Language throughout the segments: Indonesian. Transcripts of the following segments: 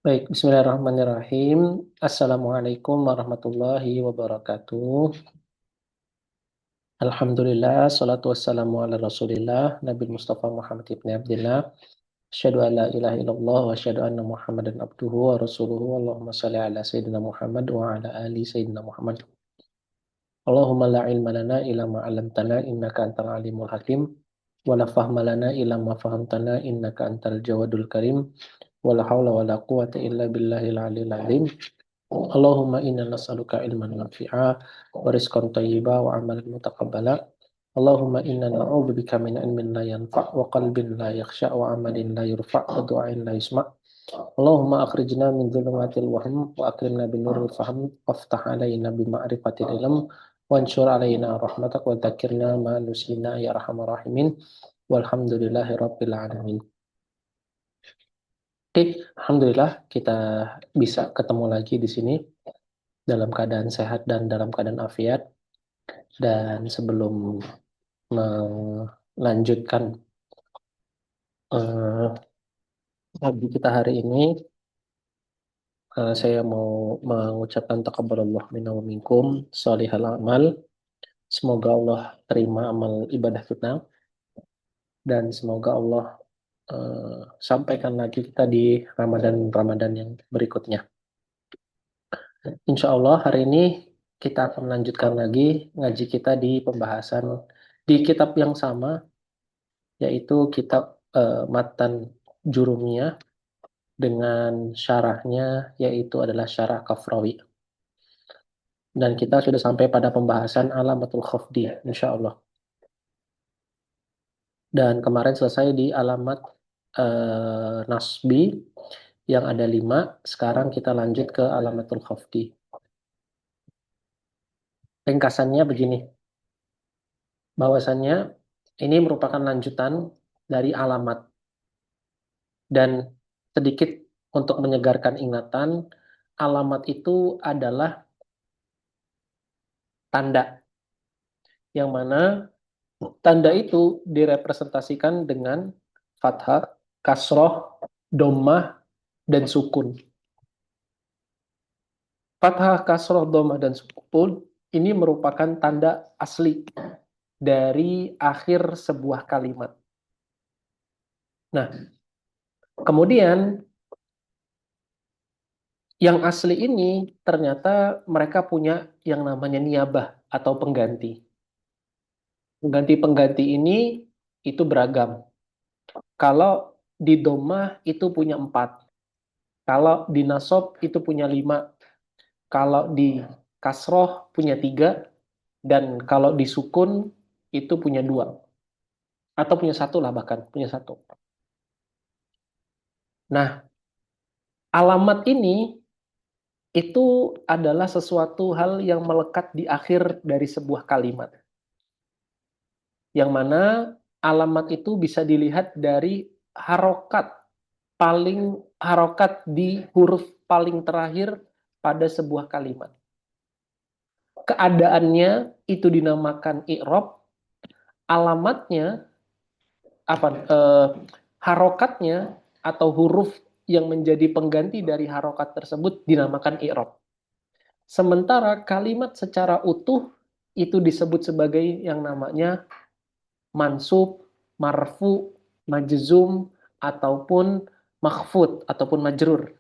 Baik, bismillahirrahmanirrahim. Assalamualaikum warahmatullahi wabarakatuh. Alhamdulillah, salatu wassalamu ala rasulillah, Nabi Mustafa Muhammad ibn Abdillah. Asyhadu an la ilaha illallah wa asyhadu anna Muhammadan abduhu wa rasuluhu. Allahumma salli ala Sayyidina Muhammad wa ala ali Sayyidina Muhammad. Allahumma la ilma lana illa ma 'allamtana innaka antal alimul hakim. Wa la fahma lana illa ma fahamtana innaka antal jawadul karim. Wa la hawla wa la quwwata illa billahil aliyil azim. Allahumma inna nas'aluka ilman nafi'a wa rizqan thayyiba wa amalan mutaqabbala. Allahumma inna na'udzubika min ilmin la yanfa' wa qalbin la yakhsha' wa amalin la yurfa' wa du'ain la yusma'. Allahumma akhrijna min dhulumatil wahm wa akrimna bin nuril fahm waftah alaina bi ma'rifatil ilm wanshur alaina rahmatak wa dzakirna ma nusina ya arhamar rahimin walhamdulillahi rabbil alamin. Oke, alhamdulillah kita bisa ketemu lagi di sini dalam keadaan sehat dan dalam keadaan afiat. Dan sebelum melanjutkan eh, ngaji kita hari ini, saya mau mengucapkan taqabbalallah minna wa minkum sholihal amal. Semoga Allah terima amal ibadah kita dan semoga Allah sampaikan lagi kita di Ramadan-Ramadan yang berikutnya. Insya Allah hari ini kita akan melanjutkan lagi ngaji kita di pembahasan di kitab yang sama, yaitu kitab Matan Jurumiyah dengan syarahnya, yaitu adalah syarah Kafrawi. Dan kita sudah sampai pada pembahasan alamatul khafdi, insya Allah. Dan kemarin selesai di alamat nasbi yang ada 5. Sekarang kita lanjut ke alamatul khafdi. Ringkasannya begini, bahwasannya ini merupakan lanjutan dari alamat. Dan sedikit untuk menyegarkan ingatan, alamat itu adalah tanda, yang mana tanda itu direpresentasikan dengan fathah, kasroh, dhammah, dan sukun. Fathah, kasroh, dhammah, dan sukun ini merupakan tanda asli dari akhir sebuah kalimat. Nah, kemudian yang asli ini ternyata mereka punya yang namanya niyabah atau pengganti. Pengganti-pengganti ini itu beragam. Kalau di dhammah itu punya 4. Kalau di nasab itu punya 5. Kalau di kasroh punya 3. Dan kalau di sukun itu punya 2. Atau punya 1 lah, bahkan punya 1. Nah, alamat ini itu adalah sesuatu hal yang melekat di akhir dari sebuah kalimat. Yang mana alamat itu bisa dilihat dari harokat di huruf paling terakhir pada sebuah kalimat. Keadaannya itu dinamakan i'rab, alamatnya harokatnya atau huruf yang menjadi pengganti dari harokat tersebut dinamakan i'rab. Sementara kalimat secara utuh itu disebut sebagai yang namanya mansub, marfu, majzum, ataupun makhfud, ataupun majrur.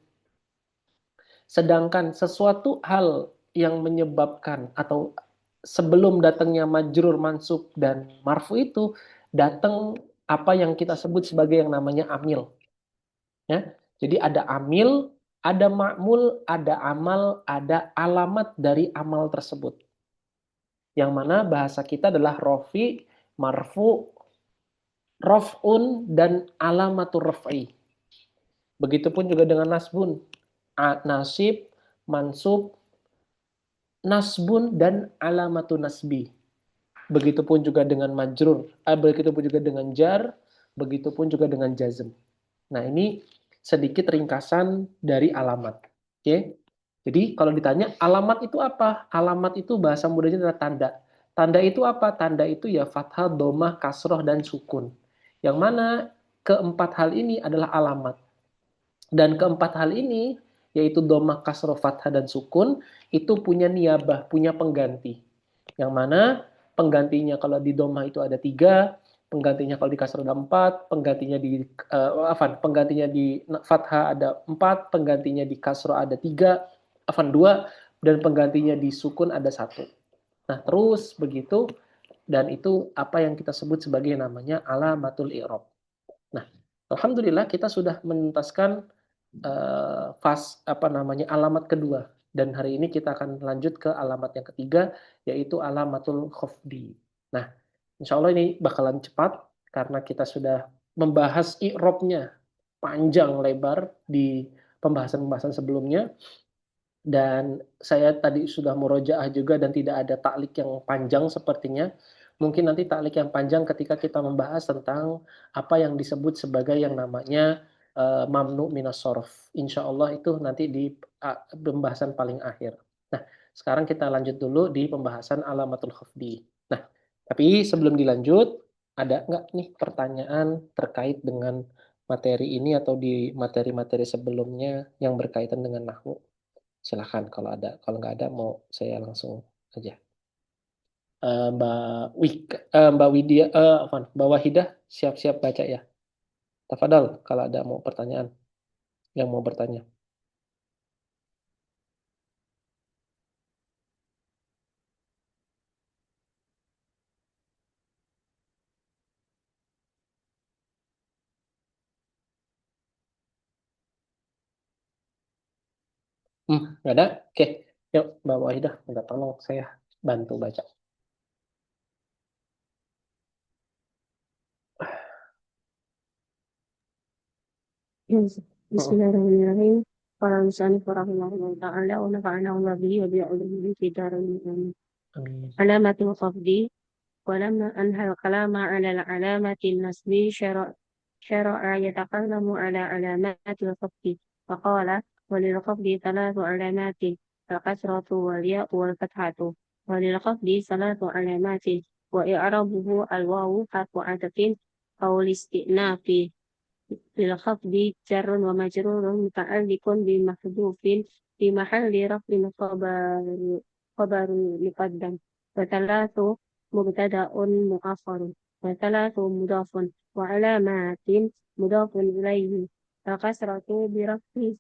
Sedangkan sesuatu hal yang menyebabkan atau sebelum datangnya majrur, mansub, dan marfu itu datang apa yang kita sebut sebagai yang namanya amil. Ya. Jadi ada amil, ada ma'mul, ada amal, ada alamat dari amal tersebut. Yang mana bahasa kita adalah rofi, marfu, raf'un, dan alamatur raf'i. Begitupun juga dengan nasbun, nasib, mansub, nasbun, dan alamatun nasbi. Begitupun juga dengan majrur, begitupun juga dengan jar, begitupun juga dengan jazm. Nah, ini sedikit ringkasan dari alamat. Oke. Jadi kalau ditanya alamat itu apa? Alamat itu bahasa mudahnya adalah tanda. Tanda itu apa? Tanda itu ya fathah, dhammah, kasroh, dan sukun. Yang mana keempat hal ini adalah alamat. Dan keempat hal ini, yaitu dhamma, kasroh, fathah, dan sukun, itu punya niyabah, punya pengganti. Yang mana penggantinya kalau di dhamma itu ada 3, penggantinya kalau di kasroh ada 4, penggantinya di penggantinya di fathah ada 4, penggantinya di kasroh ada 3, 2, dan penggantinya di sukun ada 1. Nah, terus begitu, dan itu apa yang kita sebut sebagai namanya alamatul i'rab. Nah, alhamdulillah kita sudah menuntaskan alamat kedua, dan hari ini kita akan lanjut ke alamat yang ketiga, yaitu alamatul khafdi. Nah, insya Allah ini bakalan cepat karena kita sudah membahas i'robnya panjang lebar di pembahasan-pembahasan sebelumnya, dan saya tadi sudah murojaah juga dan tidak ada taklik yang panjang sepertinya. Mungkin nanti taklik yang panjang ketika kita membahas tentang apa yang disebut sebagai yang namanya mamnu minas sorof. Insya Allah itu nanti di pembahasan paling akhir. Nah, sekarang kita lanjut dulu di pembahasan alamatul khafdi. Nah, tapi sebelum dilanjut, ada nggak nih pertanyaan terkait dengan materi ini atau di materi-materi sebelumnya yang berkaitan dengan nahwu? Silahkan kalau ada. Kalau nggak ada, mau saya langsung aja. Mbak Widya, Mbak Wahidah, siap-siap baca ya. Tafadhal kalau ada mau pertanyaan, yang mau bertanya. Nggak ada? Oke. Yuk, Mbak Wahidah, minta tolong saya bantu baca. بسم الله الرحمن الرحيم. قال المصنف رحمه الله تعالى ونفعنا الله به وبعلومه في دار الآمين. Amin. علامة الخفض. ولما أنهى الكلام على العلامة النسب شرع يتكلم على علامات الخفض فقال وللخفض 3 علامات: الكسرة والياء والفتحة. وللخفض 3 علامات وإعرابه الواو حرف عطف أو الاستئناف. للخفض جر ومجرور متعلق بمحذوف في محل رفع خبر مقدم. وثلاث مبتدأ مؤخر. وثلاث مضاف. وعلامات مضاف إليه. الكسرة برفع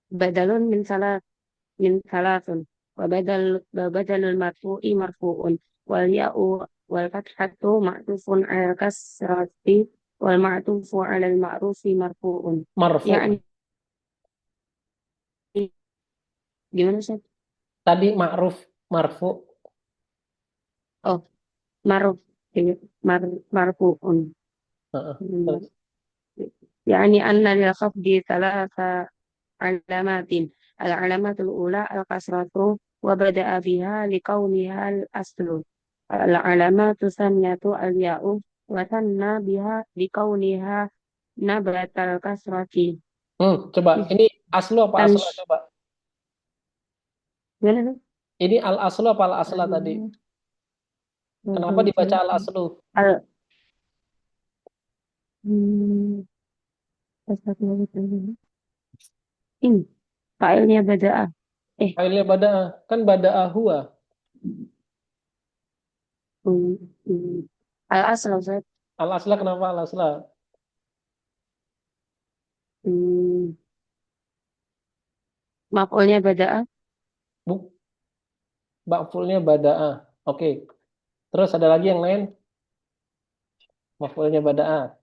بدل من ثلاث. وبدل المرفوع مرفوع. والياء والفتحة معطوف على الكسرة والمعطوف على المعروف مرفوع. Marfu. يعني gimana sih? Tadi ma'ruf, marfu. Oh, maruf marfuع. Heeh. Terus. يعني أن للخفض 3 علامات: العلامة الأولى الكسرة وبدأ بها لكونها الأصل. العلامات الثانية الياء وثنى بها لكونها نبات الكسرة. Coba ini aslu apa asla تنش coba. gimana tuh? Ini al aslu apa al asla tadi? Kenapa dibaca al aslu? Al hmm, ini failnya bada'a. Eh, Failnya bada'ah. Kan bada'ah huwa. hmm, hmm. Al asal Ustaz. Al asla kenapa al asla? Hmm, maf'ulnya bada'a. Buk, maf'ulnya bada'ah. Oke. Terus ada lagi yang lain? Maf'ulnya bada'ah.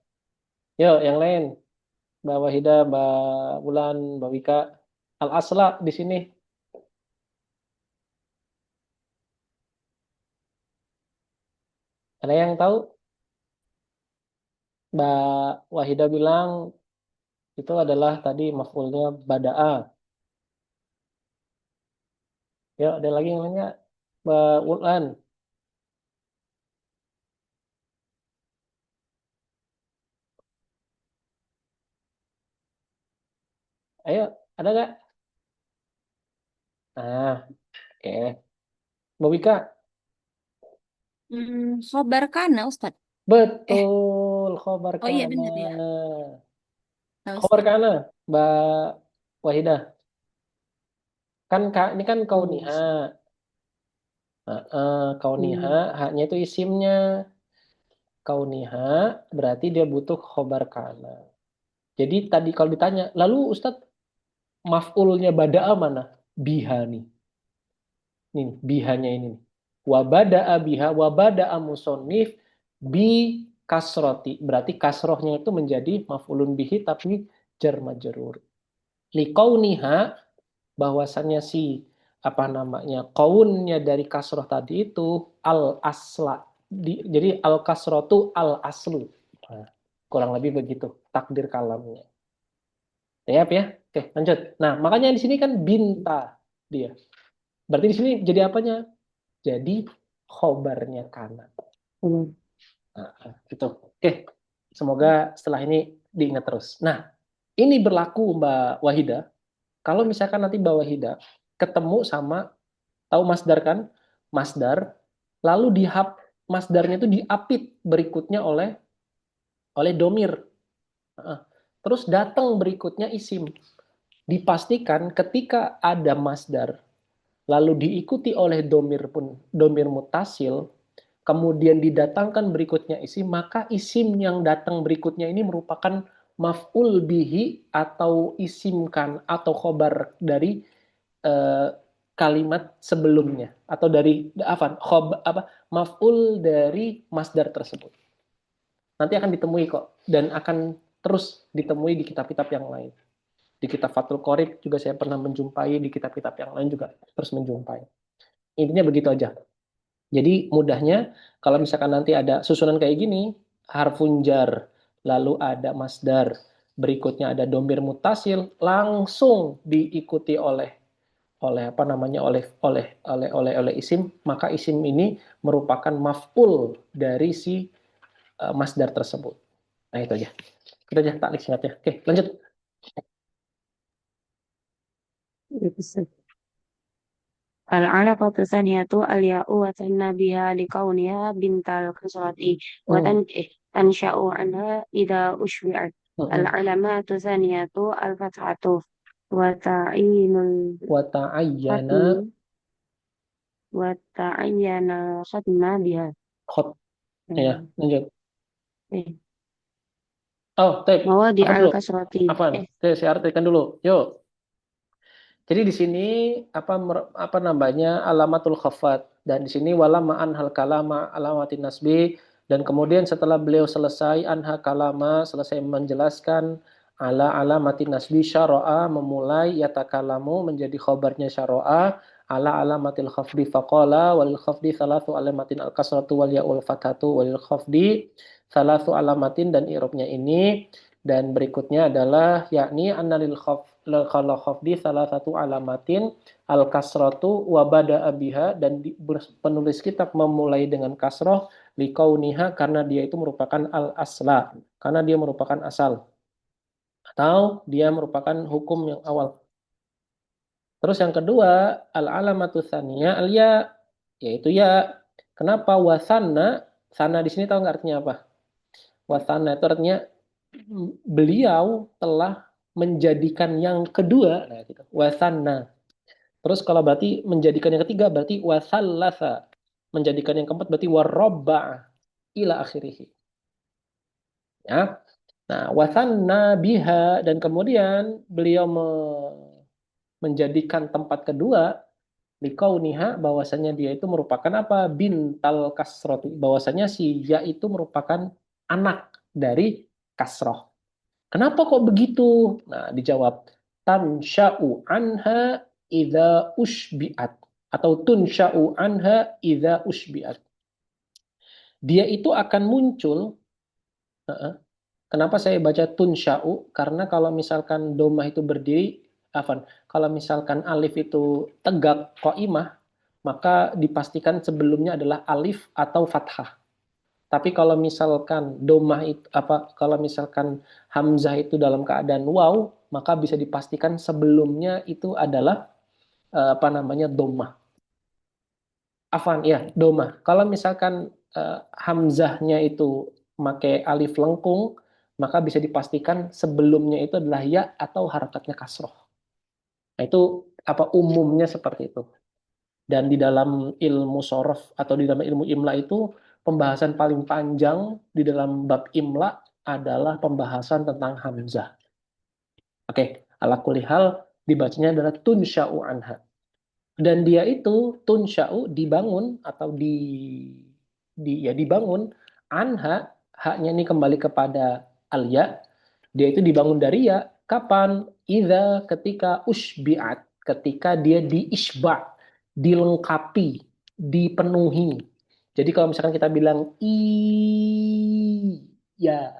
Yuk, yang lain. Mbak Wahida, Mbak Wulan, Mbak Wika. Al asla di sini. Ada yang tahu? Mbak Wahida bilang itu adalah tadi maf'ulnya bada'ah. Yuk, ada lagi yang lainnya? Mbak Wulan. Ayo, ada nggak? Ah, oke. Mbak Wika, Khobar kana Ustaz. Eh, Betul, khobar oh iya kana. bener ya. Nah, Khobar Ustaz. kana, Mbak Wahidah. Kan ini kan Hmm. kauniha. Kauniha, Hmm. haknya itu isimnya. Kauniha berarti dia butuh khobar kana. Jadi tadi kalau ditanya, lalu Ustadz maf'ulnya bada'a mana? Biha nih. Nih, bihanya ini nih. Wabada'a biha, wabada'a musonif bi kasroti. Berarti kasrohnya itu menjadi maf'ulun bihi tapi jar majrur. Liqauniha, bahwasannya si apa namanya kaunnya dari kasroh tadi itu al asla. Jadi al kasroh itu al aslu. Nah, kurang lebih begitu takdir kalamnya. Siap ya? Oke, lanjut. Nah, makanya di sini kan binta dia. Berarti di sini jadi apanya? Jadi khobarnya kanan. Hmm. Nah, gitu. Oke, semoga setelah ini diingat terus. Nah, ini berlaku Mbak Wahida. Kalau misalkan nanti Mbak Wahida ketemu sama, tahu masdar kan? Masdar, lalu masdarnya itu diapit berikutnya oleh domir. Nah, terus datang berikutnya isim. Dipastikan ketika ada masdar lalu diikuti oleh domir mutasil, kemudian didatangkan berikutnya isim, maka isim yang datang berikutnya ini merupakan maf'ul bihi atau isimkan atau khobar dari eh, kalimat sebelumnya atau dari maf'ul dari masdar tersebut. Nanti akan ditemui kok dan akan terus ditemui di kitab-kitab yang lain. Di kitab Fathul Qorib juga saya pernah menjumpai, di kitab-kitab yang lain juga terus menjumpai. Intinya begitu aja. Jadi mudahnya kalau misalkan nanti ada susunan kayak gini, harfun jar, lalu ada masdar, berikutnya ada domir mutasil, langsung diikuti oleh apa namanya oleh isim, maka isim ini merupakan maf'ul dari si masdar tersebut. Nah itu aja. Kita aja taklik singkatnya. Oke, lanjut. Bisa. العلقة الثانية الياء وثنى بها لكونها بنت الكسرة Hmm. وتنشأ عنها إذا أشبعت. Hmm. العلامات الثانية الفتحة وتعيين Wata'ayyana الختم وتعين ختم بها. khot. Ya, lanjut. إيه. Oh, tape. Apa مواضع dulu? الكسرة. Apaan? إيه. Oke, saya artikan dulu. Yuk. Jadi di sini apa namanya alamatul khafat dan di sini walama anhal kalama alamatin nasbi dan kemudian setelah beliau selesai anha kalama selesai menjelaskan ala alamatin nasbi syara'a memulai yatakalamu menjadi khobarnya syara'a ala alamatil khafdi faqala walil khafdi salatu alamatin al kasratu wal ya'ul fathatu walil khafdi salatu alamatin dan i'rabnya ini dan berikutnya adalah yakni annalil kalau khafdi salah satu alamatin al kasratu wabada abiha dan penulis kitab memulai dengan kasroh likauniha karena dia itu merupakan al asla karena dia merupakan asal atau dia merupakan hukum yang awal. Terus yang kedua al alamatu tsaniyah al ya yaitu ya. Kenapa wasana? Sana di sini tahu nggak artinya apa? Wasana itu artinya beliau telah menjadikan yang kedua, nah gitu. Wasana. Terus kalau berarti menjadikan yang ketiga berarti wasallasa. Menjadikan yang keempat berarti warobba ila akhirih. Ya. Nah, wasanna biha dan kemudian beliau menjadikan tempat kedua likauniha bahwasanya dia itu merupakan apa? Bintal kasroti. Bahwasanya si ya itu merupakan anak dari kasroh. Kenapa kok begitu? Nah, dijawab tansya'u anha idza ushbi'at atau tunsya'u anha idza ushbi'at. Dia itu akan muncul. Kenapa saya baca tunsya'u? Karena kalau misalkan domah itu berdiri, afan, kalau misalkan alif itu tegak qaimah, maka dipastikan sebelumnya adalah alif atau fathah. Tapi kalau misalkan domah itu kalau misalkan hamzah itu dalam keadaan waw, maka bisa dipastikan sebelumnya itu adalah apa namanya domah. Afan ya, domah. Kalau misalkan hamzahnya itu pakai alif lengkung, maka bisa dipastikan sebelumnya itu adalah ya atau harakatnya kasroh. Nah, itu umumnya seperti itu. Dan di dalam ilmu sorof atau di dalam ilmu imla itu pembahasan paling panjang di dalam bab imla adalah pembahasan tentang hamzah. Oke, ala kulli hal dibacanya adalah tunsya'u anha. Dan dia itu tunsya'u dibangun atau dibangun anha, haknya ini kembali kepada al-ya. Dia itu dibangun dari ya. Kapan? Idza, ketika usbi'at, ketika dia diisba', dilengkapi, dipenuhi. Jadi kalau misalkan kita bilang ya,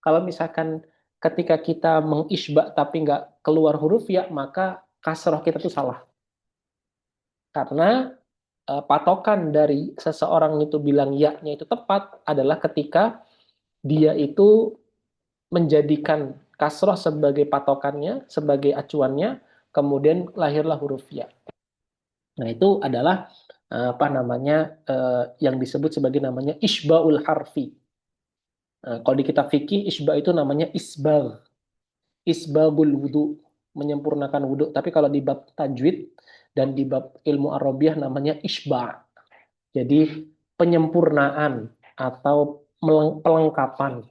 kalau misalkan ketika kita mengisba tapi nggak keluar huruf ya, maka kasroh kita tuh salah. Karena patokan dari seseorang itu bilang ya-nya itu tepat adalah ketika dia itu menjadikan kasroh sebagai patokannya, sebagai acuannya, kemudian lahirlah huruf ya. Nah, itu adalah yang disebut sebagai namanya isbaul harfi. Kalau di kitab fikih isba itu namanya isbagul wudu, menyempurnakan wudu. Tapi kalau di bab tajwid dan di bab ilmu arabiyah namanya isba. Jadi penyempurnaan atau pelengkapan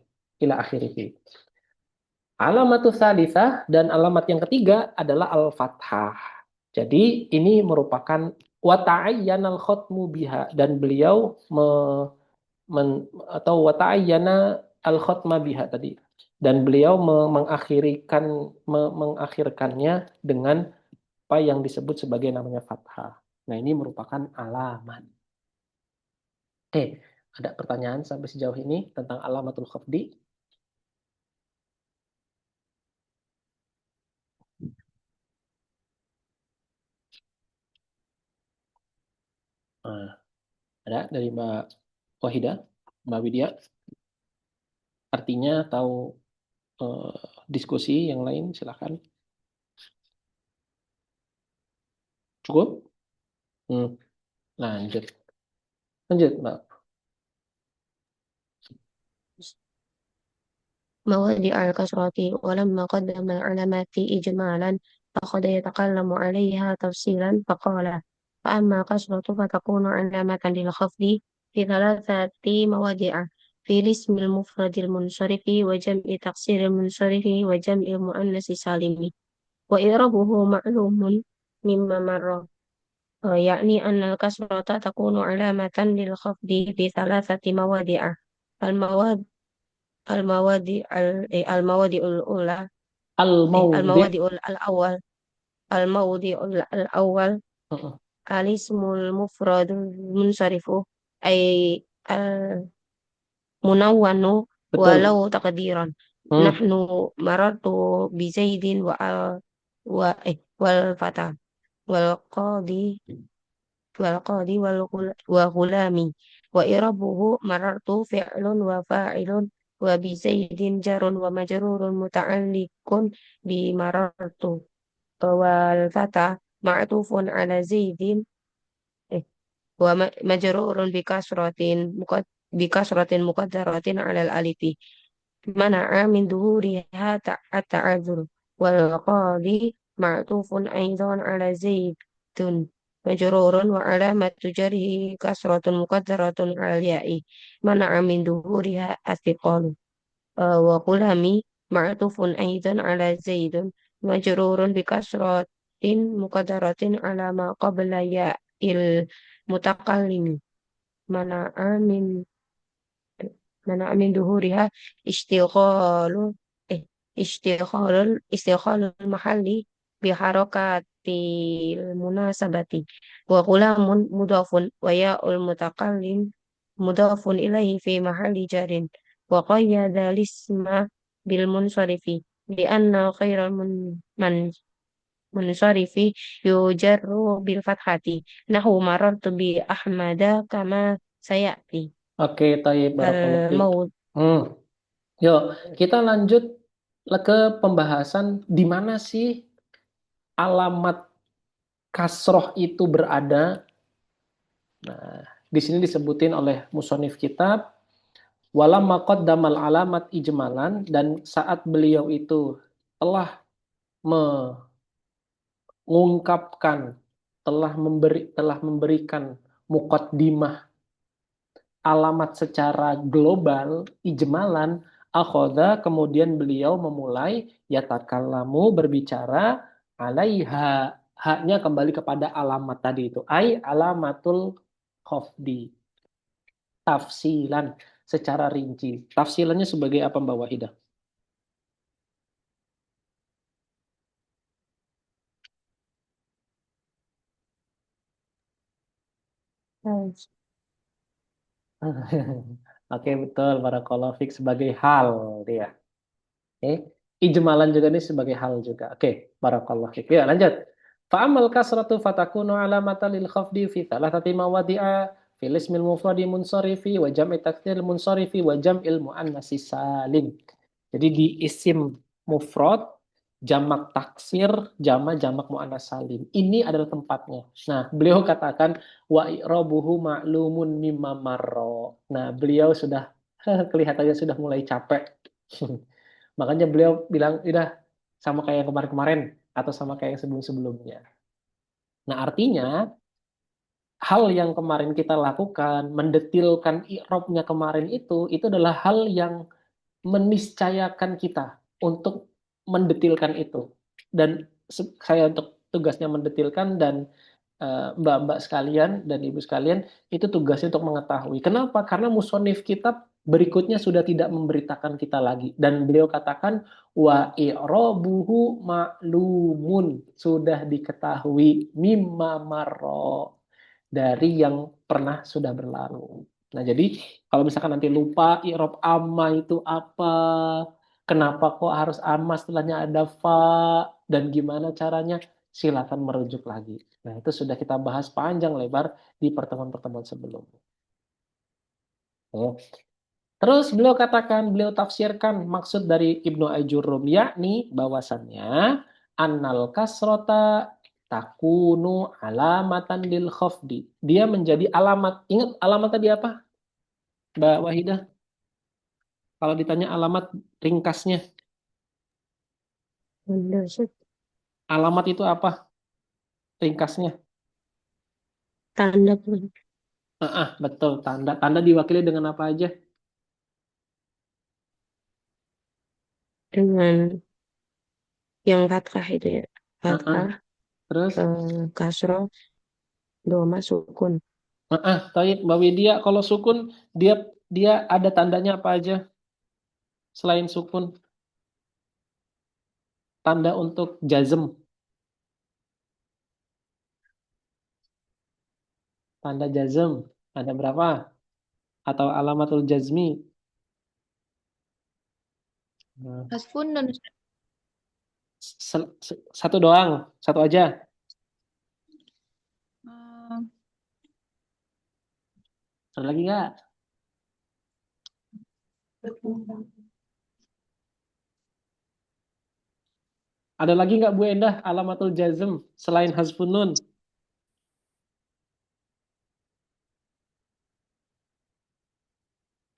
ila akhirih. Alamatus salitsah, dan alamat yang ketiga adalah al-fathah. Jadi ini merupakan wa ta'ayyanal khatmu biha, dan beliau atau wa ta'ayyana al-khatma biha tadi. Dan beliau mengakhirkannya dengan apa yang disebut sebagai namanya fathah. Nah, ini merupakan alamat. Oke, ada pertanyaan sampai sejauh ini tentang alamatul khafdi? Nah, ada dari Mbak Wahida, Mbak Widya? Artinya atau diskusi yang lain, silakan. Cukup? Lanjut. Lanjut, Mbak. مواضع الكسرة ولما قدم العلامات إجمالا فقد يتكلم عليها تفصيلا فقال فأما كسرة فتكون علامة للخفض في ثلاثة مواضع في الاسم المفرد المنصرف وجمع تقصير المنصرف وجمع المؤنث سالم وإعرابه معلوم مما مر يعني أن الكسرة تكون علامة للخفض في ثلاثة مواضع المواد المواضع الأولى Al-mawdi'. الموضع الأول الاسم المفرد المنصرف أي المنون Betul. ولو تقديرا نحن مررت بزيد والفتى والقاضي وغلامي وإربه مررت فعل وفاعل وبزيد جر ومجرور متعلق بمررت والفتى معطوف على زيد ومجرور بكسرة مقدرة على الألف منع من ظهورها التعذر والقاضي معطوف أيضا على زيد مجرور وعلامة جره كسرة مقدرة على الياء منع من ظهورها الثقال وغلام معطوف أيضا على زيد مجرور بكسرة مقدرة على ما قبل ياء المتكلم منع من ظهورها اشتغال اشتغال المحل بحركة المناسبة وغلام مضاف وياء المتكلم مضاف إليه في محل جر وقيد الاسم بالمنصرف لأن خير المنصرف يجر بالفتحة نحو مررت بأحمد كما سيأتي Oke, tayyib, barakallahu fiik. الموت Yuk, kita lanjut ke pembahasan di mana sih alamat kasroh itu berada. Nah, di sini disebutin oleh musonif kitab Walamma qaddamal alamat ijmalan, dan saat beliau itu telah mengungkapkan, telah memberikan muqaddimah alamat secara global, ijmalan, akhoda, kemudian beliau memulai yatakallamu, berbicara, alaiha, haknya kembali kepada alamat tadi itu, alamatul khofdi, tafsilan, secara rinci. Tafsilannya sebagai apa, Mbak Wahidah? Yes. Oke, betul, barakallahu fiik, sebagai hal dia. Oke. Ijmalan juga ini sebagai hal juga. Oke, barakallahu fiik. Ya, lanjut. Fa'amal kasratu fatakunu alamatan lil khafdi fi thalathati mawadi'a fil ismil mufradi munsarifi wa jam'i taktsir munsarifi wa jam'il muannatsi salim. Jadi di isim mufrad, jamak taksir, jamak muannats salim. Ini adalah tempatnya. Nah, beliau katakan wa i'rabuhu ma'lumun mimma marra. Nah, beliau sudah kelihatannya sudah mulai capek. Makanya beliau bilang, udah sama kayak yang kemarin-kemarin atau sama kayak yang sebelum-sebelumnya. Nah, artinya hal yang kemarin kita lakukan, mendetilkan i'rabnya kemarin itu adalah hal yang meniscayakan kita untuk mendetilkan itu. Dan saya untuk tugasnya mendetilkan, dan mbak-mbak sekalian dan ibu sekalian itu tugasnya untuk mengetahui. Kenapa? Karena musonif kitab berikutnya sudah tidak memberitakan kita lagi. Dan beliau katakan wa i'rabuhu ma'lumun, sudah diketahui, mimma marro, dari yang pernah sudah berlalu. Nah, jadi kalau misalkan nanti lupa i'rab amma itu apa, kenapa kok harus amma setelahnya ada fa, dan gimana caranya, silakan merujuk lagi. Nah, itu sudah kita bahas panjang lebar di pertemuan-pertemuan sebelumnya. Oke. Terus beliau katakan, beliau tafsirkan maksud dari Ibnu Ajurum, yakni bahwasannya annal kasrota takunu alamatan lil khafdi. Dia menjadi alamat. Ingat alamat tadi apa, Mbak Wahidah? Kalau ditanya alamat ringkasnya, Understood. alamat itu apa ringkasnya? Tanda pun Betul, tanda. Tanda diwakili dengan apa aja? dengan yang fathah itu ya. Ah, Fathah, terus? kasroh, doma, sukun. Taib, Mbak Widya, kalau sukun dia dia ada tandanya apa aja selain sukun? Tanda untuk jazm, tanda jazm ada berapa? Atau alamatul jazmi? Nah, Hasfun dan satu doang, satu aja. Ada lagi nggak? Ada lagi nggak Bu Endah alamatul jazm selain hasfun nun?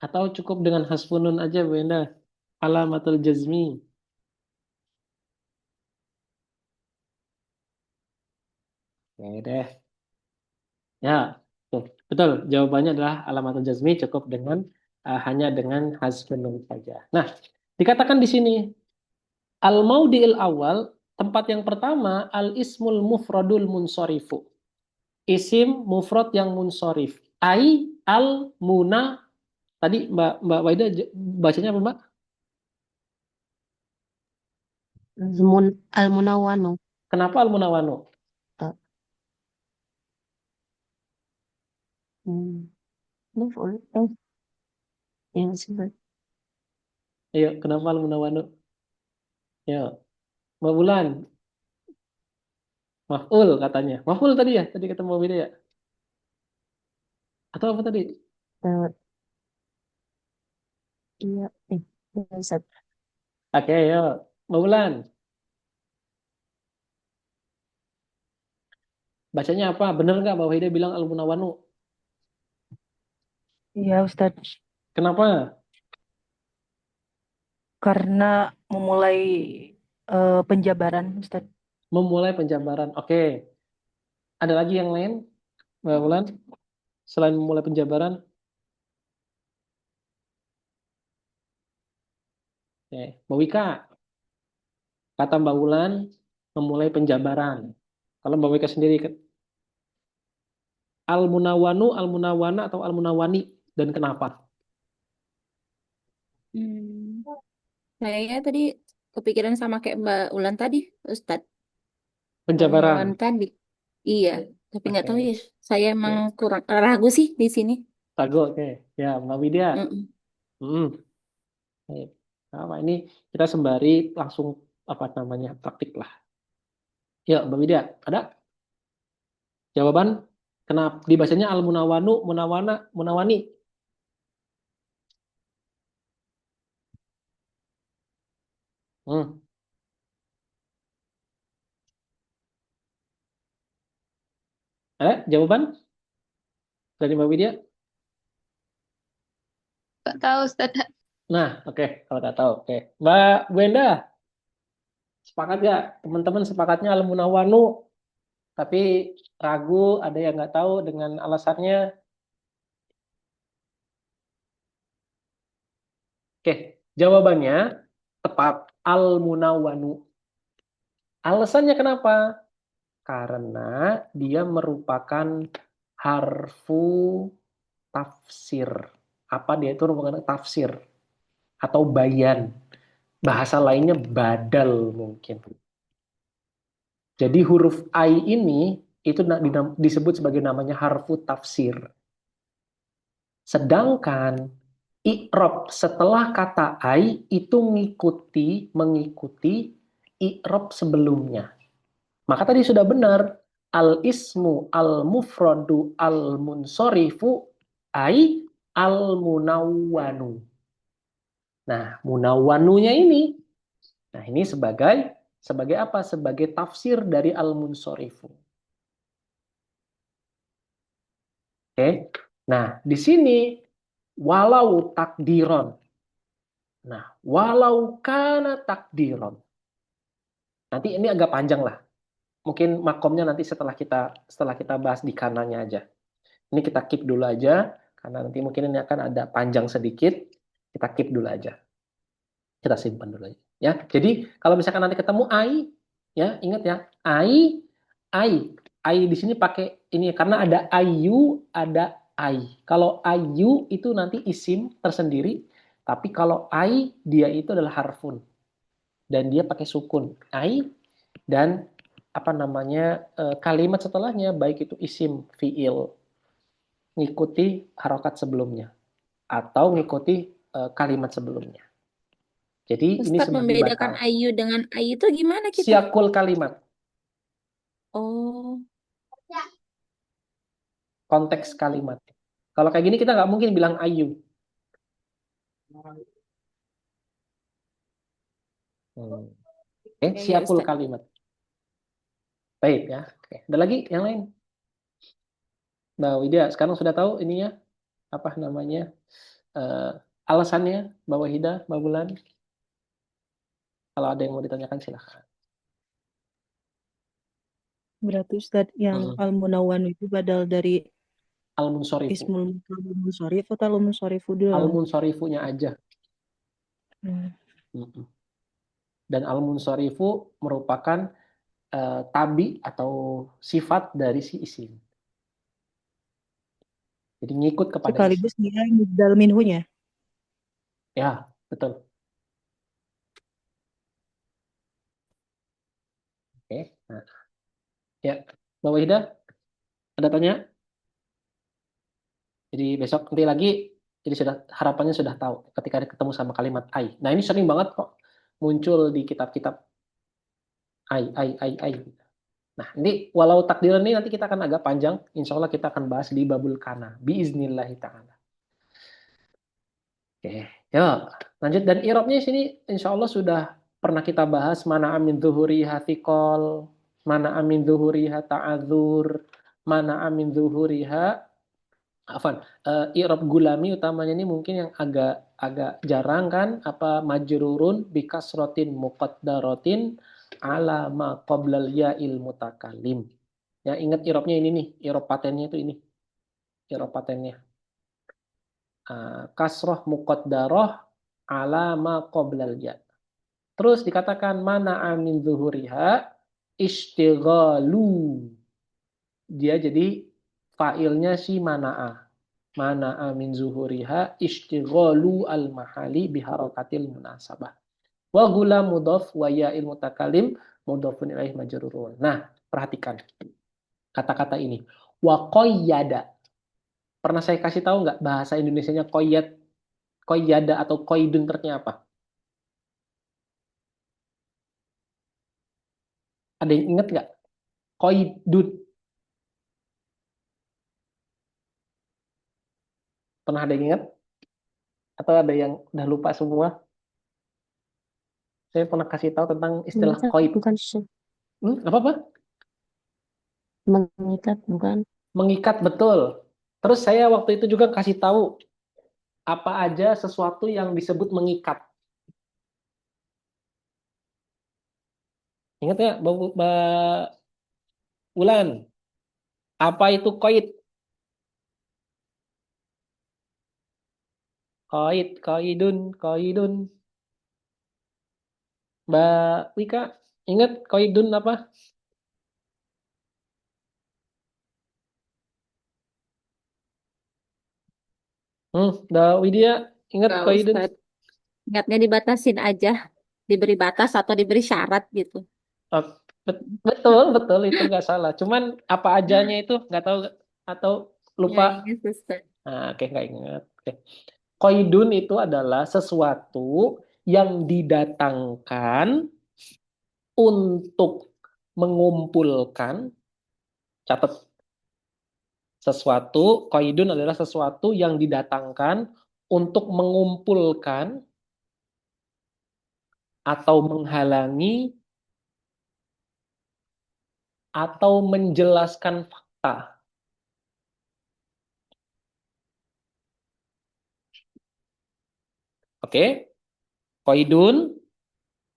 Atau cukup dengan hasfun nun aja Bu Endah? Alamatul jazmi. Oke deh. Ya, tuh, betul. Jawabannya adalah alamatul jazmi cukup dengan hanya dengan hasfun nun saja. Nah, dikatakan di sini al-maudi'il awal, tempat yang pertama, al-ismul mufradul munsorifu. Isim mufrad yang munsorif. Al-muna, tadi Mbak Waida bacanya apa, Mbak? Al-munawwanu. Kenapa al-munawwanu? Uh, maf'ul. Yang sifat. Ayo, kenapa al-munawwanu? Ya, Mbak Bulan, maf'ul katanya. Maf'ul tadi ya? Tadi ketemu Mbak Waida ya? Atau apa tadi? Uh, iya. Sat. Oke, yuk. Mbak Bulan, bacanya apa? Bener nggak Mbak Waida bilang al-munawwanu? Iya, Ustaz. Kenapa? Karena memulai penjabaran, Ustaz. Memulai penjabaran. Oke. Ada lagi yang lain, Mbak Wulan? Selain memulai penjabaran? Oke. Mbak Wika, kata Mbak Wulan memulai penjabaran. Kalau Mbak Wika sendiri, al-munawwanu, al-munawwana, atau al-munawwani, dan kenapa? Hmm, Kayaknya tadi kepikiran sama kayak Mbak Ulan tadi, Ustadz. Mbak Penjabaran. Ulan tadi. Iya, tapi nggak tahu Oke. ya. Saya emang Oke. kurang ragu sih di sini. Tago, oke. Ya, Mbak Widya. Mm-mm. Hmm. Baik. Apa ini kita sembari langsung apa namanya praktik lah. Ya, Mbak Widya, ada jawaban? Kenapa dibacanya al-munawwanu, munawana, munawani? Hmm. Ada jawaban dari Mbak Widya? Gak tahu Ustaz. Nah, oke, kalau nggak tahu, oke. Mbak Wenda, sepakat ya? Teman-teman sepakatnya al-munawwanu, tapi ragu, ada yang nggak tahu dengan alasannya. Oke, jawabannya tepat al-munawwanu. Alasannya kenapa? Karena dia merupakan harfu tafsir. Apa dia itu merupakan tafsir atau bayan. Bahasa lainnya badal mungkin. Jadi huruf ai ini itu disebut sebagai namanya harfu tafsir. Sedangkan i'rab setelah kata ai itu mengikuti i'rab sebelumnya. Maka tadi sudah benar, al-ismu al-mufradu al-munsorifu ai al-munawwanu. Nah, munawwanunya ini, nah ini sebagai apa? Sebagai tafsir dari al-munsorifu. Oke. Nah, di sini walau takdiron. Nah, walau kana takdiron. Nanti ini agak panjang lah. Mungkin makomnya nanti setelah kita bahas di kanannya aja. Ini kita keep dulu aja karena nanti mungkin ini akan ada panjang sedikit. Kita keep dulu aja. Kita simpan dulu aja. Ya. Jadi kalau misalkan nanti ketemu ai, ya ingat ya, ai di sini pakai ini karena ada ayu, ada ai. Kalau ayu itu nanti isim tersendiri, tapi kalau ai dia itu adalah harfun dan dia pakai sukun. Ai dan apa namanya kalimat setelahnya baik itu isim, fiil, ngikuti harokat sebelumnya atau ngikuti kalimat sebelumnya. Jadi ini Ustadz sebagai membedakan batal. ayu dengan ai itu gimana kita? Siakul kalimat, Oh, konteks kalimat. Kalau kayak gini kita nggak mungkin bilang ayu. Oke, ya, siakul Ustadz. kalimat. Baik ya. Oke. Ada lagi yang lain? Mbak Widya, sekarang sudah tahu ininya apa namanya alasannya, Mbak Wahida, Mbak Bulan. Kalau ada yang mau ditanyakan silahkan. Berarti Ustaz yang al-munawwan itu badal dari Al-munsorifu. ismul munsharif atau al-munsharifu dulu? Al-munsorifunya aja. Hmm. Dan al-munsorifu merupakan tabi atau sifat dari si isim. Jadi ngikut kepada Sekaligus isim. dia mubdal minhunya. Ya, betul. Oke. Nah, ya, Mbak Wahida, ada tanya? Jadi besok nanti lagi, jadi sudah harapannya sudah tahu ketika ketemu sama kalimat ai. Nah ini sering banget kok muncul di kitab-kitab ai. Nah ini walau takdiran ini nanti kita akan agak panjang. Insya Allah kita akan bahas di babul kana. Biiznillahi ta'ala. Oke, ya lanjut. Dan irobnya sini insya Allah sudah pernah kita bahas mana amin zuhuri hatikol, mana amin zuhuri ta'adzur, mana amin zuhuri Afan, irob gulami utamanya ini mungkin yang agak jarang kan apa majrurun bikasrotin muqaddaratin ala ma qoblal ya'il mutakallim. Ya ingat irobnya ini nih, irob patennya itu ini. Irob patennya. Kasroh muqaddarah ala ma qoblal ya. Terus dikatakan mana amin zuhuriha istighalu. Dia jadi fa'ilnya si mana'a. Mana'a min zuhuriha istighalu al-mahali biharakatil munasabah. Wa gula mudhaf wa ya'il mutakalim mudhafun ilaih majrurun. Nah, perhatikan kata-kata ini. Wa qayyada. Pernah saya kasih tahu nggak bahasa Indonesianya qayyada atau qaidun artinya apa? Ada yang ingat nggak? Qaidun. Pernah ada yang ingat? Atau ada yang udah lupa semua? Saya pernah kasih tahu tentang istilah Mengikat qaid. bukan Apa-apa? mengikat bukan. Mengikat, betul. Terus saya waktu itu juga kasih tahu apa aja sesuatu yang disebut mengikat. Ingat ya, Mbak Ulan? Apa itu qaid? Qaidun. Mbak Wika, ingat qaidun apa? Mbak Widya, ingat Enggak, qaidun? Ustadz. Ingatnya dibatasin aja. Diberi batas atau diberi syarat gitu. Oh, betul, itu nggak salah. Cuman apa ajanya itu nggak tahu atau Ya, lupa. ini Ustadz. Nah, oke, nggak ingat. Oke. Qaidun itu adalah sesuatu yang didatangkan untuk mengumpulkan, catat, qaidun adalah sesuatu yang didatangkan untuk mengumpulkan atau menghalangi atau menjelaskan fakta. Oke, qaidun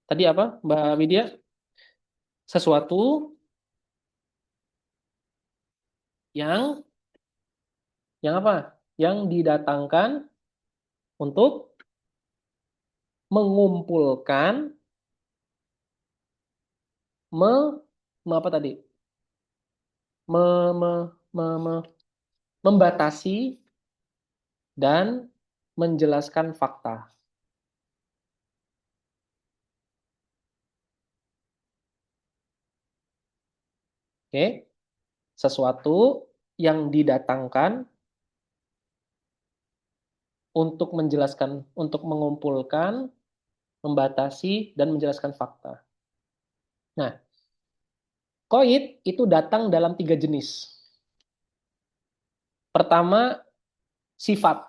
tadi apa, Mbak Widya? Sesuatu yang apa? Yang didatangkan untuk mengumpulkan apa tadi? Me- me- me- me- membatasi dan menjelaskan fakta. Oke, sesuatu yang didatangkan untuk menjelaskan, untuk mengumpulkan, membatasi dan menjelaskan fakta. Nah, qaid itu datang dalam 3 jenis. Pertama, sifat.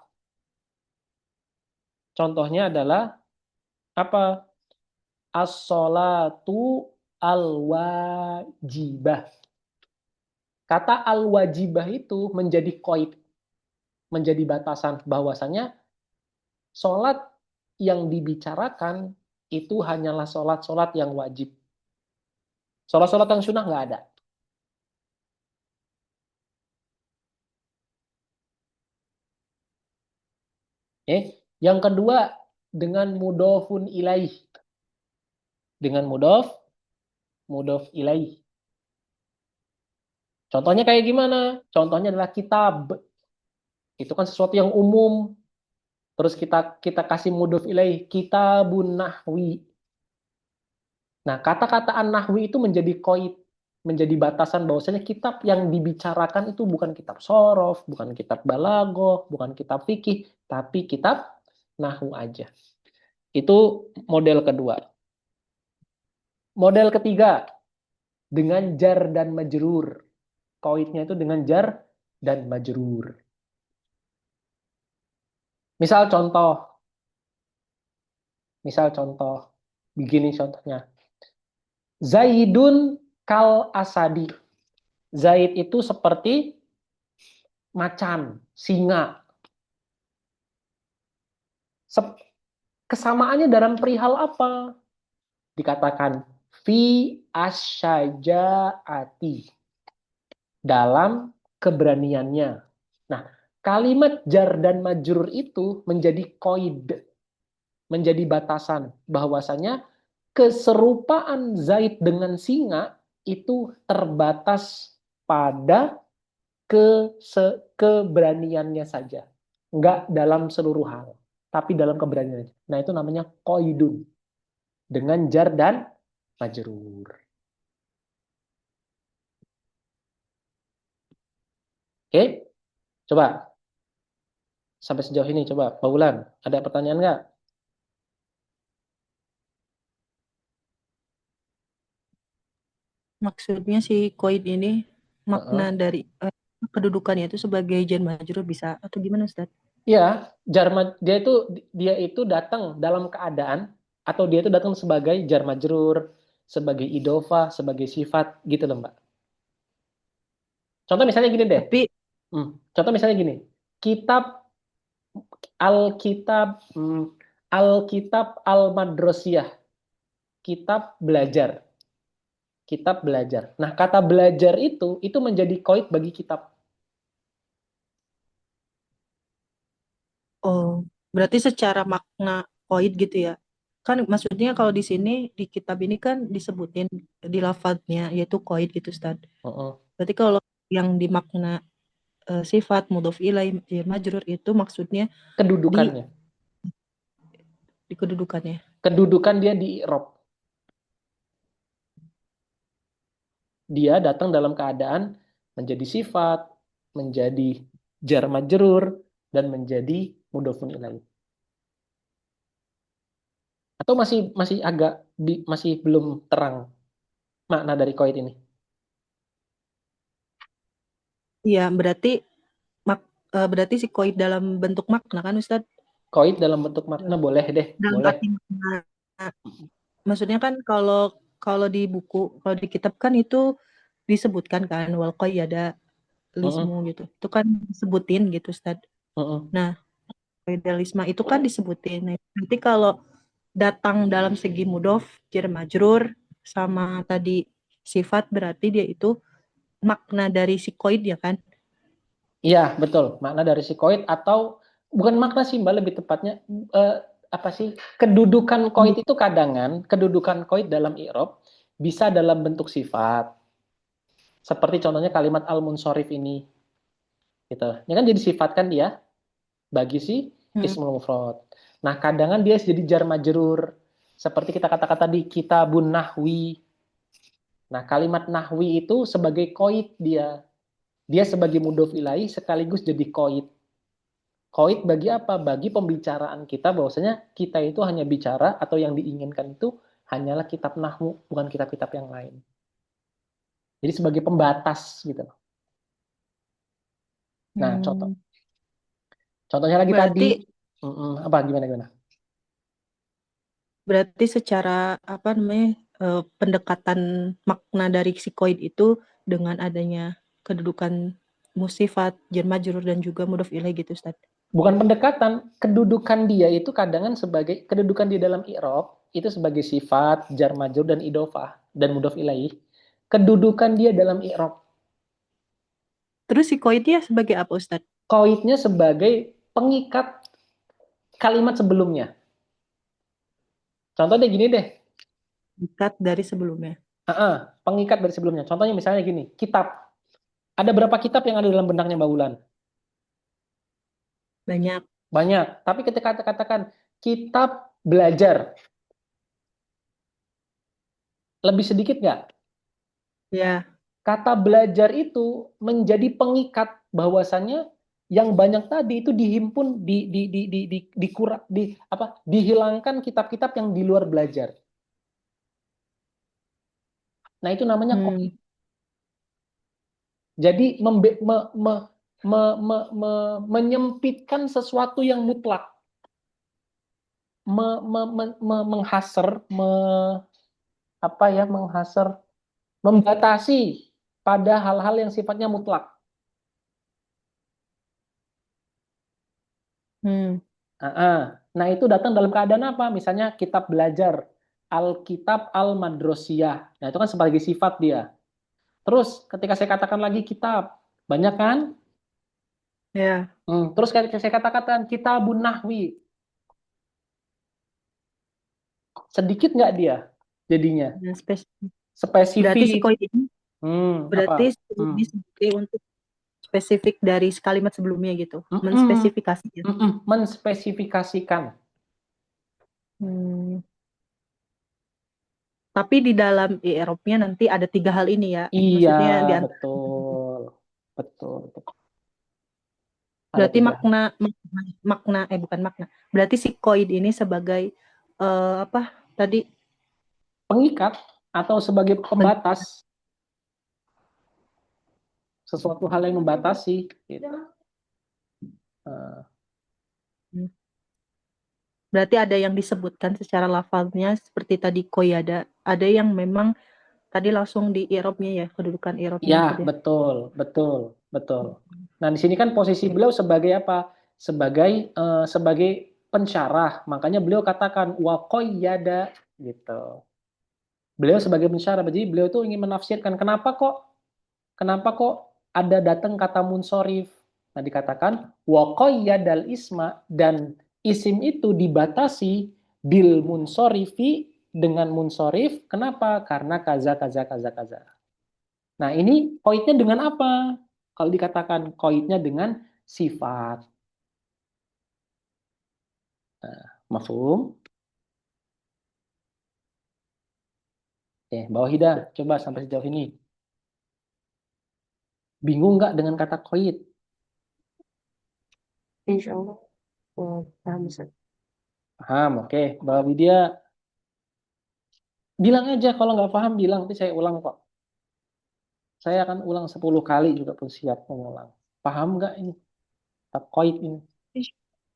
Contohnya adalah apa? As-sholatu al-wajibah. Kata al-wajibah itu menjadi qaid, menjadi batasan bahwasanya sholat yang dibicarakan itu hanyalah sholat-sholat yang wajib. Sholat-sholat yang sunnah nggak ada. Yang kedua, dengan mudhofun ilaih. Dengan mudhof ilaih. Contohnya kayak gimana? Contohnya adalah kitab. Itu kan sesuatu yang umum. Terus kita kasih mudhof ilaih, kitabun nahwi. Nah, kata-kata an-nahwi itu menjadi qaid, menjadi batasan bahwasanya kitab yang dibicarakan itu bukan kitab sorof, bukan kitab balaghah, bukan kitab fikih, tapi kitab nahwu aja. Itu model kedua. Model ketiga, dengan jar dan majrur. Qaidnya itu dengan jar dan majrur. Misal contoh, begini contohnya. Zaidun kal asadi. Zaid itu seperti macan, singa. Kesamaannya dalam perihal apa? Dikatakan fi asyajaati, dalam keberaniannya. Nah, kalimat jar dan majrur itu menjadi qaid, menjadi batasan bahwasanya keserupaan Zaid dengan singa itu terbatas pada keberaniannya saja. Enggak dalam seluruh hal, tapi dalam keberaniannya. Nah, itu namanya qaidun dengan jar dan majrur. Oke, coba sampai sejauh ini coba Mbak Wulan, ada pertanyaan nggak? Maksudnya si koid ini makna Heeh. dari kedudukannya itu sebagai jar majrur bisa atau gimana Ustaz? Iya, dia itu datang dalam keadaan atau dia itu datang sebagai jar majrur, sebagai idofah, sebagai sifat gitu loh Mbak. Contoh misalnya gini deh. Tapi Contoh misalnya gini. Kitab Alkitab Alkitab Al-Madrosiyah, kitab belajar. Kitab belajar. Nah, kata belajar itu menjadi koid bagi kitab. berarti secara makna koid gitu ya. Kan maksudnya kalau di sini di kitab ini kan disebutin di lafadznya yaitu koid gitu Ustaz. Heeh. Berarti kalau yang dimakna sifat mudhof ilaih jar majrur itu maksudnya Kedudukannya. di kedudukannya. Kedudukan dia di i'rab. Dia datang dalam keadaan menjadi sifat, menjadi jar majrur, dan menjadi mudhofun ilaih. Atau masih agak masih belum terang makna dari koid ini? Iya, berarti si koid dalam bentuk makna kan Ustaz? Koid dalam bentuk makna boleh deh, Dalam boleh. arti makna. Maksudnya kan kalau kalau di buku, kalau di kitab kan itu disebutkan kan wal qayyada lismu gitu. Itu kan disebutin gitu Ustaz. Nah, qayyadalisma itu kan disebutin. Nah, nanti kalau datang dalam segi mudhof, jar majrur sama tadi sifat berarti dia itu makna dari si koid ya kan? Iya, betul. Makna dari si koid atau bukan makna sih Mbak, lebih tepatnya apa sih? Kedudukan koid itu kedudukan koid dalam i'rab bisa dalam bentuk sifat. Seperti contohnya kalimat al-munsharif ini. Gitu. Ya kan jadi sifat kan dia bagi si ismul mufrad. Nah, kadang dia jadi jar majrur. Seperti kita katakan tadi kitabun nahwi. Nah, kalimat nahwi itu sebagai koid dia. Dia sebagai mudhof ilaih sekaligus jadi koid. Koid bagi apa? Bagi pembicaraan kita bahwasanya kita itu hanya bicara atau yang diinginkan itu hanyalah kitab nahwu, bukan kitab-kitab yang lain. Jadi sebagai pembatas gitu. Nah, contohnya lagi Berarti tadi apa gimana? Berarti secara apa namanya pendekatan makna dari si koid itu dengan adanya kedudukan musifat, jar majrur dan juga mudhof ilaih gitu Ustaz. Bukan pendekatan, kedudukan dia itu kadangan sebagai kedudukan di dalam i'rab itu sebagai sifat, jar majrur dan idofah dan mudhof ilaih. Kedudukan dia dalam i'rab. Terus si koidnya sebagai apa Ustaz? Koidnya sebagai pengikat kalimat sebelumnya. Contohnya gini deh. Pengikat dari sebelumnya. Pengikat dari sebelumnya. Contohnya misalnya gini, kitab. Ada berapa kitab yang ada dalam benaknya Mbak Wulan? Banyak. Banyak. Tapi ketika katakan kitab belajar, lebih sedikit nggak? Ya. Kata belajar itu menjadi pengikat bahwasannya yang banyak tadi itu dihimpun dihilangkan kitab-kitab yang di luar belajar. Nah, itu namanya koid. Jadi menyempitkan sesuatu yang mutlak. Menghasar, membatasi pada hal-hal yang sifatnya mutlak. Nah, itu datang dalam keadaan apa? Misalnya kitab belajar, Alkitab Al-Madrosiyah. Nah, itu kan sebagai sifat dia. Terus ketika saya katakan lagi kitab, banyak kan? Ya, Terus ketika saya katakan kitabun nahwi, sedikit nggak dia jadinya? dan spesifik. Berarti Spesifik. sikoid ini Apa? berarti ini sebagai untuk spesifik dari kalimat sebelumnya gitu. Mm-mm. Menspesifikasi ya. Menspesifikasikan. Tapi di dalam i'rabnya nanti ada 3 hal ini ya. Iya, Maksudnya di antara betul. Betul. Ada berarti 3. bukan makna. Berarti sikoid ini sebagai apa tadi Pengikat atau sebagai pembatas. Sesuatu hal yang membatasi. Gitu. berarti ada yang disebutkan secara lafaznya seperti tadi koyada. Ada yang memang tadi langsung di i'rabnya ya, kedudukan i'rabnya Ya, gitu ya. betul. Nah, di sini kan posisi beliau sebagai apa? Sebagai pensyarah. Makanya beliau katakan wa qayyada gitu. Beliau sebagai pensyarah. Jadi beliau itu ingin menafsirkan kenapa kok ada datang kata munsorif. Nah, dikatakan wa qayyadal isma, dan isim itu dibatasi bil munsorifi, dengan munsorif. Kenapa? Karena kaza. Nah, ini koidnya dengan apa? Kalau dikatakan koidnya dengan sifat. Mafhum? Oke, bawah hida, coba sampai sejauh ini. Bingung nggak dengan kata koid? Insya Allah. Paham, Ustaz. Paham, oke. Bawah Widya, bilang aja kalau nggak paham, bilang. Nanti saya ulang kok. Saya akan ulang 10 kali juga pun siap mengulang. Paham nggak ini? Kata koid ini.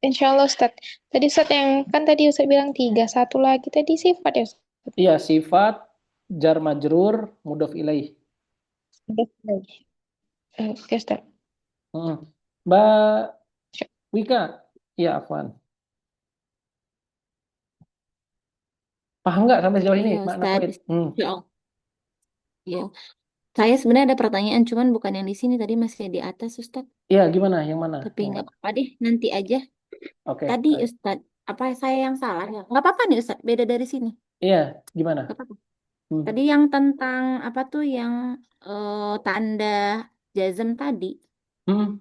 Insya Allah Ustaz. Tadi Ustaz yang kan tadi Ustaz bilang 3, satu lagi tadi sifat ya Ustaz. Iya, sifat, jar majrur, mudhof ilaih. Oke Ustaz. Mbak Wika, iya Afwan. Paham nggak sampai sejauh ini Iya, makna Ustaz. koid? Ya, ya. Saya sebenarnya ada pertanyaan, cuman bukan yang di sini, tadi masih di atas, Ustaz. Iya, gimana? Yang mana? Tapi nggak apa-apa deh, nanti aja. Oke. Tadi Ustaz, apa saya yang salah ya? Nggak apa-apa nih Ustaz, beda dari sini. Iya, gimana? Nggak apa-apa. Tadi yang tentang apa tuh yang tanda jazm tadi.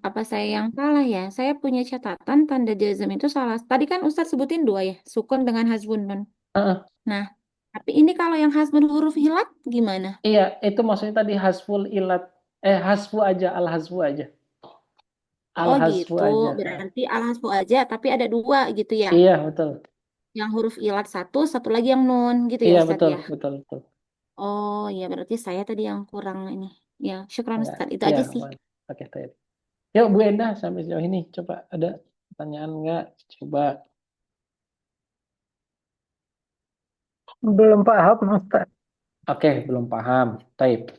Apa saya yang salah ya? Saya punya catatan tanda jazm itu salah. Tadi kan Ustaz sebutin 2 ya, sukun dengan hasbun nun. Nah, tapi ini kalau yang hasbun huruf hilat gimana? Iya, itu maksudnya tadi hasful ilat. Hasfu aja, al-hasfu aja. Oh Al-hasfu gitu, aja. berarti al-hasbu aja, tapi ada 2 gitu ya. Iya, betul. Yang huruf ilat satu lagi yang nun gitu ya Iya, Ustaz betul, ya. betul. Oh ya, berarti saya tadi yang kurang ini. Ya, syukran Enggak. Ustaz. Itu Iya, aja sih. oke, baik. Yuk, Bu Endah, sampai sejauh ini. Coba ada pertanyaan nggak? Coba. Belum paham, Ustaz. Oke, belum paham. Taib.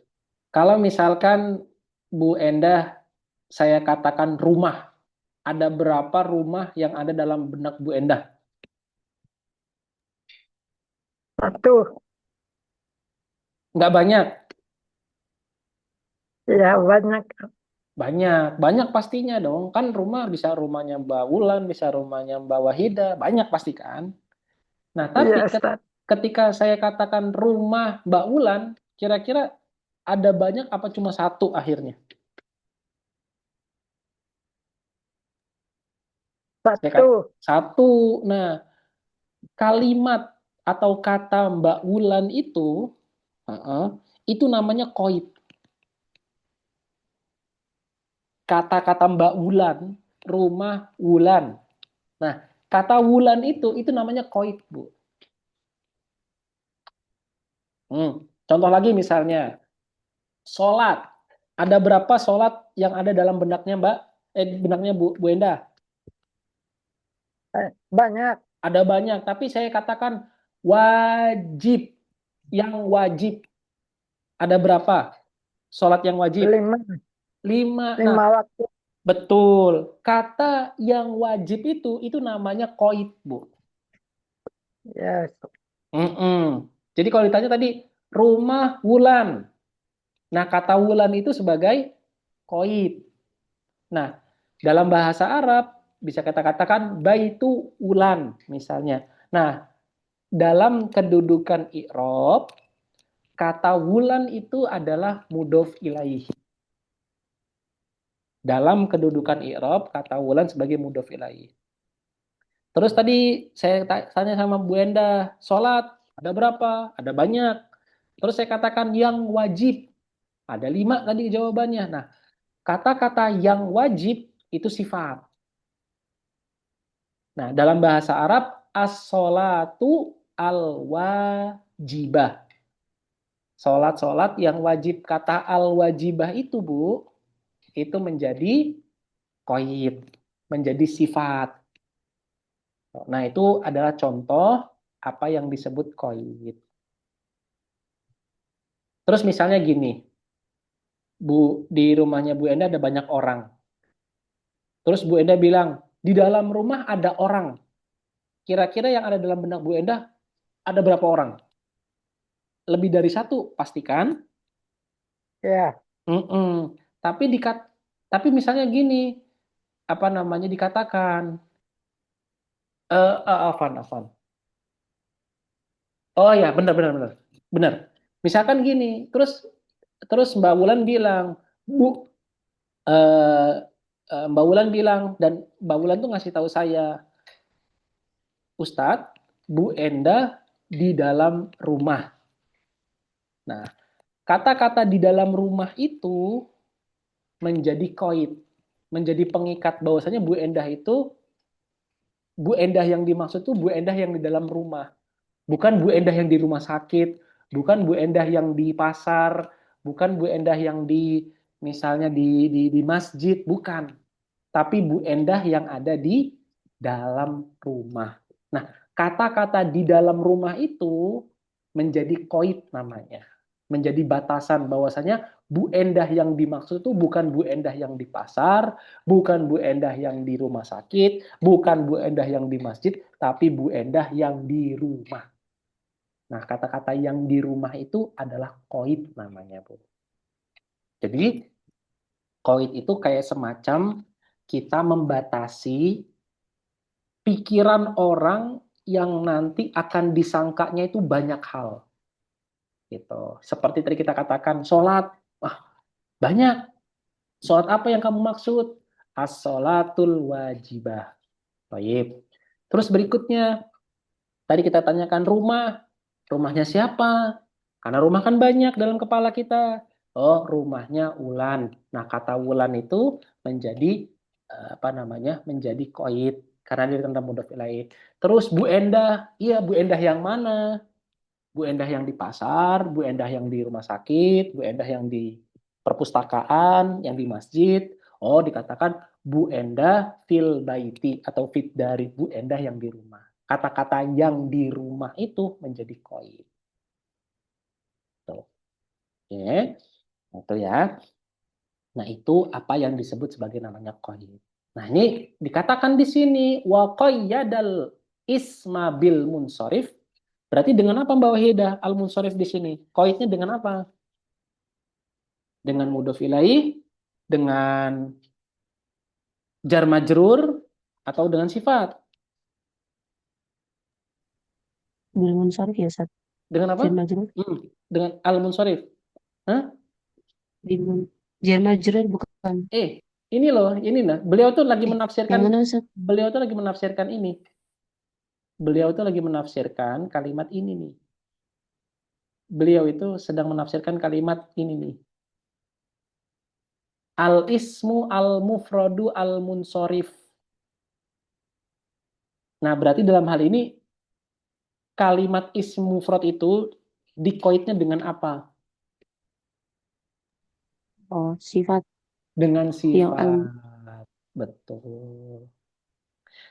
Kalau misalkan Bu Endah, saya katakan rumah. Ada berapa rumah yang ada dalam benak Bu Endah? 1. Nggak banyak. Ya, banyak. Banyak pastinya dong. Kan rumah bisa rumahnya Mbak Wulan, bisa rumahnya Mbak Wahida, banyak pasti kan. Nah, tapi Iya, Ustaz. ketika saya katakan rumah Mbak Wulan, kira-kira ada banyak apa cuma 1 akhirnya? 1. 1. Nah, kalimat atau kata Mbak Wulan itu namanya koid. Kata-kata Mbak Wulan, rumah Wulan. Nah, kata Wulan itu namanya koid, Bu. Contoh lagi misalnya, sholat. Ada berapa sholat yang ada dalam benaknya benaknya Bu Endah? Banyak. Ada banyak, tapi saya katakan wajib. Yang wajib. Ada berapa sholat yang wajib? 5. 5. 5 waktu. Betul. Kata yang wajib itu namanya qaid, Bu. Yes. Jadi kalau ditanya tadi rumah Wulan. Nah, kata Wulan itu sebagai qaid. Nah, dalam bahasa Arab bisa kita katakan baitu Wulan misalnya. Nah, dalam kedudukan i'rab, kata Wulan itu adalah mudhof ilaih. Dalam kedudukan i'rab, kata Wulan sebagai mudhof ilaih. Terus tadi saya tanya sama Bu Enda, sholat ada berapa? Ada banyak. Terus saya katakan yang wajib. Ada 5 tadi jawabannya. Nah, kata-kata yang wajib itu sifat. Nah, dalam bahasa Arab, as-sholatu al-wajibah. Sholat-sholat yang wajib. Kata al-wajibah itu, Bu, itu menjadi qaid, menjadi sifat. Nah, itu adalah contoh apa yang disebut qaid. Terus misalnya gini, Bu, di rumahnya Bu Enda ada banyak orang. Terus Bu Enda bilang, di dalam rumah ada orang. Kira-kira yang ada dalam benak Bu Enda, ada berapa orang? Lebih dari 1, pastikan. Ya. Tapi misalnya gini, apa namanya dikatakan, Afan. Oh ya, benar. Misalkan gini, terus Mbak Wulan bilang, Bu, Mbak Wulan bilang, dan Mbak Wulan tuh ngasih tahu saya, Ustadz, Bu Enda di dalam rumah. Nah, kata-kata di dalam rumah itu menjadi qaid, menjadi pengikat bahwasanya Bu Endah yang dimaksud itu Bu Endah yang di dalam rumah. Bukan Bu Endah yang di rumah sakit, bukan Bu Endah yang di pasar, bukan Bu Endah yang di misalnya di masjid, bukan. Tapi Bu Endah yang ada di dalam rumah. Nah, kata-kata di dalam rumah itu menjadi qaid namanya. Menjadi batasan bahwasanya Bu Endah yang dimaksud itu bukan Bu Endah yang di pasar, bukan Bu Endah yang di rumah sakit, bukan Bu Endah yang di masjid, tapi Bu Endah yang di rumah. Nah, kata-kata yang di rumah itu adalah qaid namanya, Bu. Jadi, qaid itu kayak semacam kita membatasi pikiran orang yang nanti akan disangkanya itu banyak hal. Gitu. Seperti tadi kita katakan, sholat. Wah, banyak. Sholat apa yang kamu maksud? As-sholatul wajibah. Baik. Terus berikutnya, tadi kita tanyakan rumah. Rumahnya siapa? Karena rumah kan banyak dalam kepala kita. Oh, rumahnya Wulan. Nah, kata Wulan itu menjadi menjadi qaid karena dia tentang mudhof ilaih. Terus Bu Endah, iya Bu Endah yang mana? Bu Endah yang di pasar, Bu Endah yang di rumah sakit, Bu Endah yang di perpustakaan, yang di masjid. Oh, dikatakan Bu Endah fil baiti atau fit dari Bu Endah yang di rumah. Kata-kata yang di rumah itu menjadi qaid. Tuh. Oke. Itu ya. Nah, itu apa yang disebut sebagai namanya qaid. Nah, ini dikatakan di sini wa qayyadal isma bil munsharif. Berarti dengan apa Mbak Wahida al munsharif di sini? Qaidnya dengan apa? Dengan mudhof ilaih, dengan jar majrur atau dengan sifat? Bil munsharif ya, Ustaz. Dengan apa? Jar majrur. Dengan al munsharif. Hah? Jar majrur bukan. Ini loh, ini nah. Beliau tuh lagi menafsirkan. Yang mana, Ustaz? Beliau tuh lagi menafsirkan ini. Beliau tuh lagi menafsirkan kalimat ini nih. Beliau itu sedang menafsirkan kalimat ini nih. Al-ismu al-mufradu al-munsorif. Nah, berarti dalam hal ini kalimat ismu mufrad itu dikoitnya dengan apa? Oh, sifat. Dengan sifat. Yang Betul.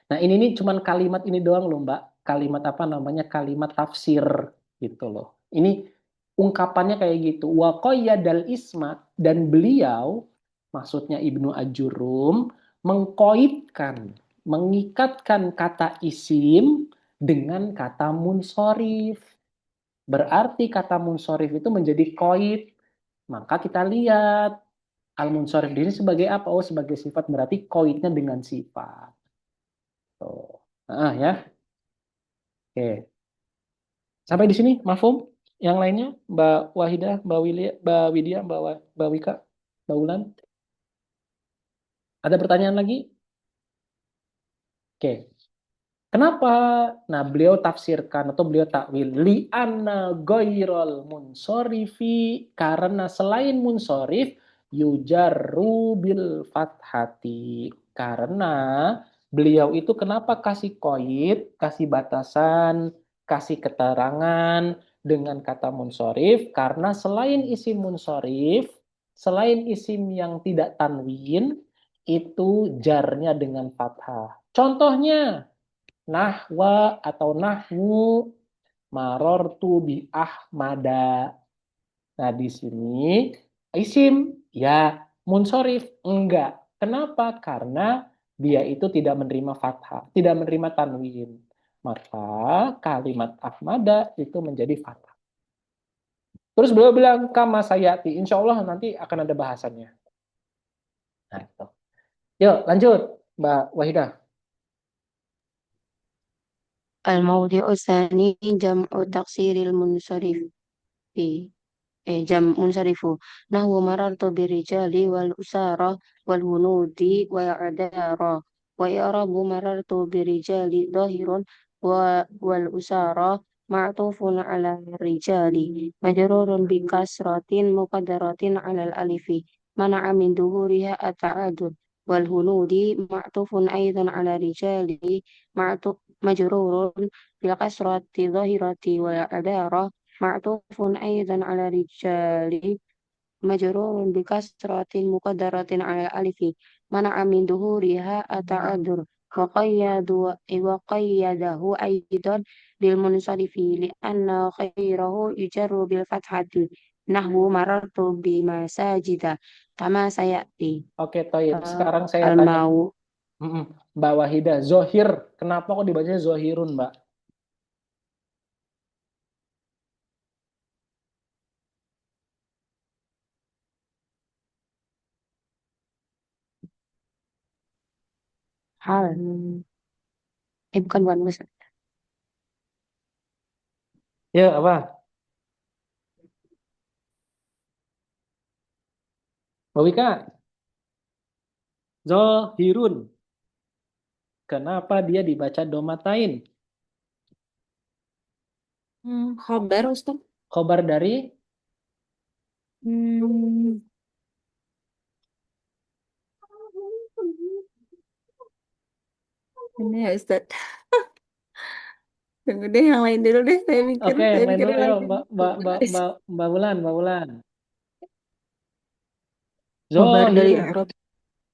Nah, ini nih cuman kalimat ini doang loh, Mbak. Kalimat apa namanya? Kalimat tafsir gitu loh. Ini ungkapannya kayak gitu. Wa qayyadal isma, dan beliau Maksudnya Ibnu Ajurum mengikatkan kata isim dengan kata munsorif. Berarti kata munsorif itu menjadi koid. Maka kita lihat al-munsorif ini sebagai apa? Oh, sebagai sifat, berarti koidnya dengan sifat. Tuh. Ya. Oke. Sampai di sini, mafhum? Yang lainnya, Mbak Wahidah, Mbak Widya, Mbak Wika, Mbak Ulan. Ada pertanyaan lagi? Oke. Kenapa? Nah, beliau tafsirkan atau beliau takwil li'anna ghairul munsorifi, karena selain munsorif yujarru bil fathati. Karena beliau itu kenapa kasih koid, kasih batasan, kasih keterangan dengan kata munsorif? Karena selain isim munsorif, selain isim yang tidak tanwin, itu jarnya dengan fathah. Contohnya nahwa atau nahwu marortu bi Ahmada. Nah, di sini isim ya, munsorif enggak. Kenapa? Karena dia itu tidak menerima fathah, tidak menerima tanwin. Maka kalimat Ahmada itu menjadi fathah. Terus beliau bilang kama sayati, insya Allah nanti akan ada bahasannya. Nah, itu. Yuk lanjut Mbak Wahidah. الموضع الثاني جمع تقصير المنصرف في جمع منصرف نحو مررت بالرجال والأسارة والهنود وإعذارا وإعراب مررت بالرجال ظاهر والأسارة معطوف على الرجال مجرور بكسرة مقدرة على الألف منع من ظهورها التعادل والهنود معطوف أيضا على الرجال مجرور بالكسرة الظاهرة والعذارة معطوف أيضا على الرجال مجرور بكسرة مقدرة على الألف منع من ظهورها التعذر وقيده أيضا بالمنصرف لأن خيره يجر بالفتحة نحو مررت بمساجد كما سيأتي. Oke, Toib. Sekarang saya tanya Mbak Wahidah, zohir, kenapa kok dibacanya zohirun, Mbak? Hal. Bukan bukan Mas. Ya, apa? Mbak Wika, zohirun. Kenapa dia dibaca domatain? Khobar, Ustaz. Khobar dari? Ini ya, Ustaz. Tunggu deh, yang lain dulu deh. Saya mikir, Oke, yang lain dulu lagi. yuk, Mbak Wulan. Khobar dari Zohirun. i'rab.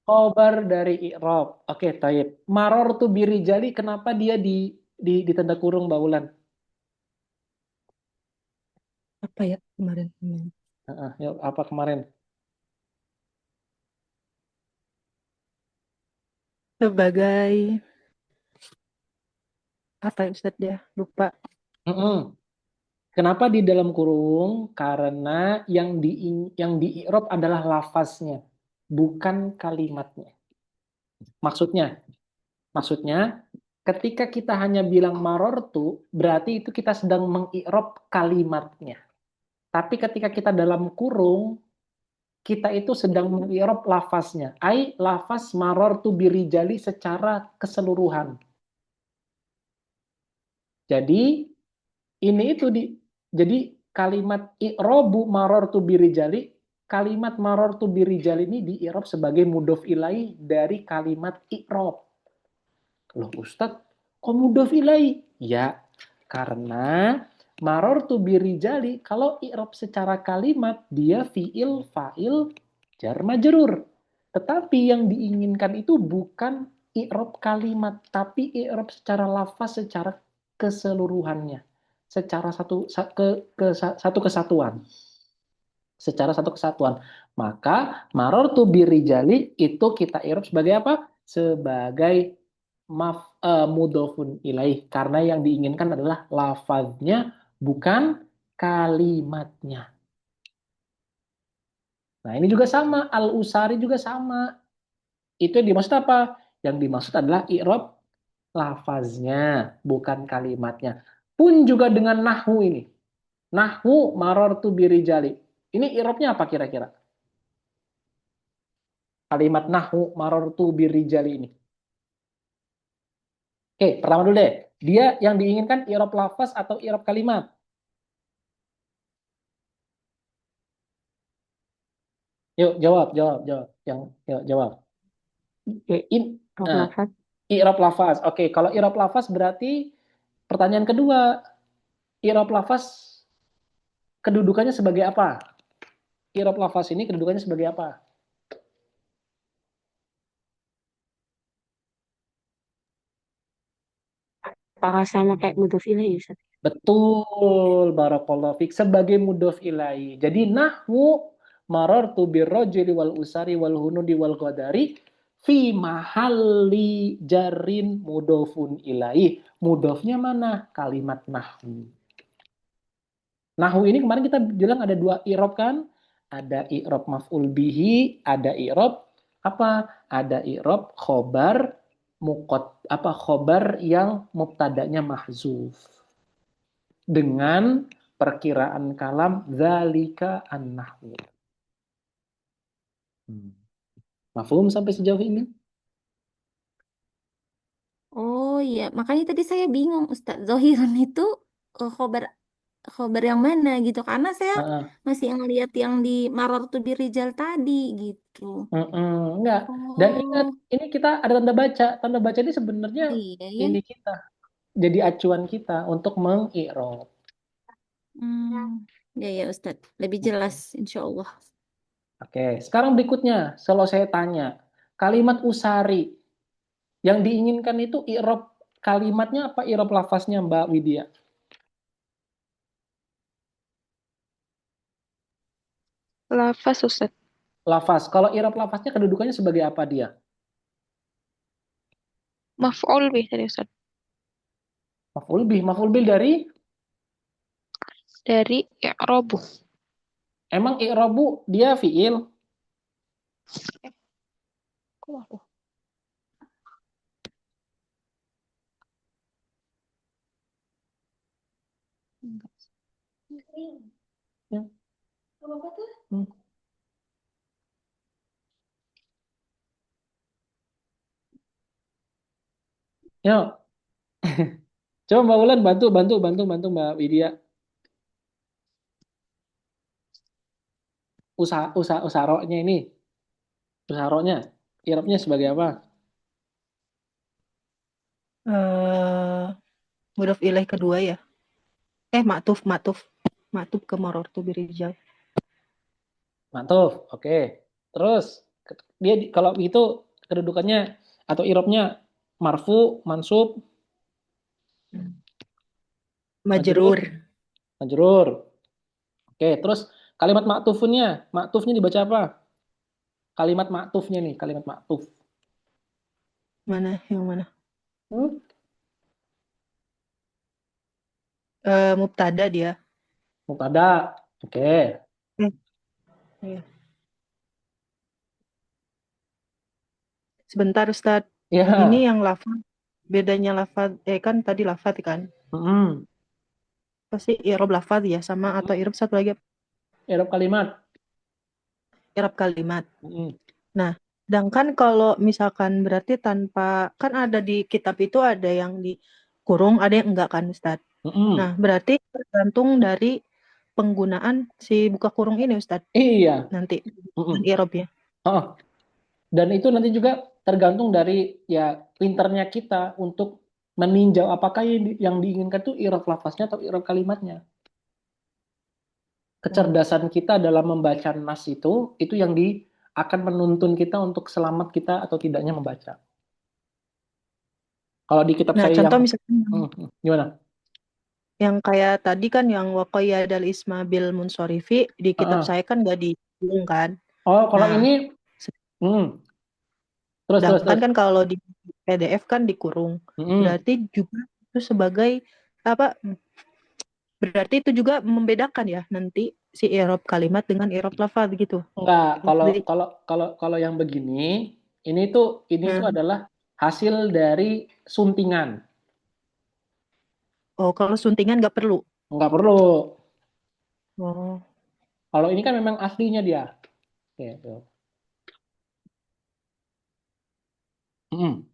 Khobar dari i'rab. Oke, Taib. Maror tu birijali, kenapa dia di tanda kurung, Mbak Wulan? Apa ya kemarin? Yuk, apa kemarin? Sebagai apa ya Ustadz ya? Lupa. Kenapa di dalam kurung? Karena yang di i'rab adalah lafaznya, bukan kalimatnya. Maksudnya ketika kita hanya bilang marortu, berarti itu kita sedang mengi'rab kalimatnya. Tapi ketika kita dalam kurung, kita itu sedang mengi'rab lafaznya. Ai lafaz marortu birijali secara keseluruhan. Jadi ini itu jadi kalimat i'robu marortu birijali, kalimat marortu birijali ini di-i'rab sebagai mudhof ilai dari kalimat i'rob. Loh Ustadz, kok mudhof ilai? Ya, karena marortu birijali kalau i'rab secara kalimat dia fi'il, fa'il, jar majrur. Tetapi yang diinginkan itu bukan i'rab kalimat, tapi i'rab secara lafaz, secara keseluruhannya, secara satu kesatuan. secara satu kesatuan. Maka marortu birijali itu kita i'rab sebagai apa? Sebagai mudhofun ilaih, karena yang diinginkan adalah lafaznya bukan kalimatnya. Nah, ini juga sama, al-usari juga sama. Itu yang dimaksud apa? Yang dimaksud adalah i'rab lafaznya, bukan kalimatnya. Pun juga dengan nahwu ini. Nahwu marortu birijali. Ini i'rabnya apa kira-kira? Kalimat nahwu marortu birijali ini. Oke, pertama dulu deh. Dia yang diinginkan i'rab lafaz atau i'rab kalimat? Yuk, jawab. Yuk, jawab. Nah, lafaz. i'rab lafaz. Oke, kalau i'rab lafaz berarti pertanyaan kedua, i'rab lafaz kedudukannya sebagai apa? I'rab lafaz ini kedudukannya sebagai apa? Apakah sama kayak mudhof ilaih, Ustaz? Betul, barakallahu fik, sebagai mudhof ilaih. Jadi nahwu marartu birrajuli wal usari wal hunudi wal qadari fi mahalli jarin mudhofun ilaih. Mudhofnya mana? Kalimat nahwu. Nahwu ini kemarin kita bilang ada dua i'rab kan? Ada i'rab maf'ul bihi, ada i'rab apa? Ada i'rab khobar khobar yang mubtadanya mahzuf dengan perkiraan kalam zalika an-nahwu. Mafhum sampai sejauh ini? Oh iya, makanya tadi saya bingung Ustaz. Zohiran itu khobar khobar yang mana gitu. Karena saya masih ngeliat yang di Maror tu Birijal tadi gitu. Enggak. Dan ingat, Oh ini kita ada tanda baca. Tanda baca ini sebenarnya iya ya. ini kita jadi acuan kita untuk mengi'rab. Ya ya Ustaz, lebih jelas insya Allah. Oke, sekarang berikutnya, kalau saya tanya, kalimat usari yang diinginkan itu i'rab kalimatnya apa i'rab lafaznya Mbak Widya? Lafaz, Ustaz. Lafaz. Kalau i'rab lafaznya kedudukannya sebagai apa dia? Maf'ul bih tadi, Ustaz. Maf'ul bih dari? Dari i'rabu. Emang i'rabu dia fi'il? Kok Ya. Hmm. Yuk. Coba Mbak Ulan bantu Mbak Widya. Usaroknya ini. Usaroknya. I'rabnya sebagai apa? Mudhof ilaih kedua ya. Ma'tuf ke marartu birijal. Ma'tuf. Oke. Terus dia kalau itu kedudukannya atau i'rabnya marfu, mansub, Majrur. majrur. Oke, terus kalimat ma'tufnya dibaca apa? Kalimat ma'tufnya nih, kalimat ma'tuf. Mana? Yang mana? Mubtada dia. Mubtada. Oke. Iya. Sebentar Ustadz. Ya. Ini yang lafaz. Bedanya lafaz, kan tadi lafaz kan? Pasti i'rab lafaz ya sama atau i'rab satu lagi apa? I'rab kalimat. I'rab kalimat. Nah, sedangkan kalau misalkan berarti tanpa, kan ada di kitab itu ada yang di kurung, ada yang enggak kan Ustadz? Nah, berarti tergantung dari penggunaan si buka kurung ini Ustadz. Iya. Nanti i'rabnya. Dan itu nanti juga tergantung dari ya pinternya kita untuk meninjau apakah yang diinginkan itu i'rab lafaznya atau i'rab kalimatnya. Kecerdasan kita dalam membaca nas itu yang akan menuntun kita untuk selamat kita atau tidaknya membaca. Kalau di kitab saya contoh yang misalnya gimana? Yang kayak tadi kan yang waqayyadal isma bil munsorifi di kitab Heeh. saya kan nggak dikurung kan. Oh, kalau Nah, ini, terus. sedangkan kan kalau di PDF kan dikurung. Mm-mm. Berarti juga itu sebagai apa? Berarti itu juga membedakan ya nanti si i'rab kalimat dengan i'rab lafaz gitu. Enggak, kalau Lafzi. kalau kalau kalau yang begini, ini tuh Nah, adalah hasil dari suntingan. oh kalau suntingan nggak perlu. Enggak perlu. Oh, Kalau ini kan memang aslinya dia. Gitu. Mm-mm.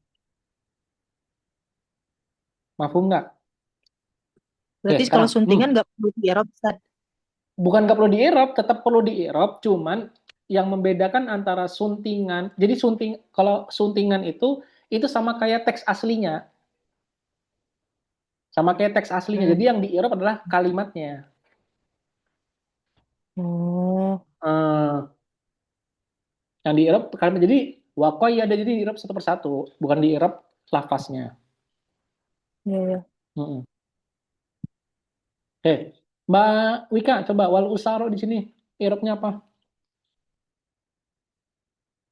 Mafhum nggak? Oke, berarti kalau sekarang. suntingan nggak perlu i'rab Ustaz. Bukan nggak perlu di-i'rab, tetap perlu di-i'rab, cuman yang membedakan antara suntingan. Jadi kalau suntingan itu sama kayak teks aslinya. Sama kayak teks aslinya. Jadi Hmm. yang di-i'rab adalah kalimatnya. Oh, Eh, yang di-i'rab kalimat. Jadi ada jadi di-i'rab satu persatu, bukan di-i'rab lafaznya. iya ya. Mm-mm. Oke, Mbak Wika, coba wal usaro di sini i'rabnya apa?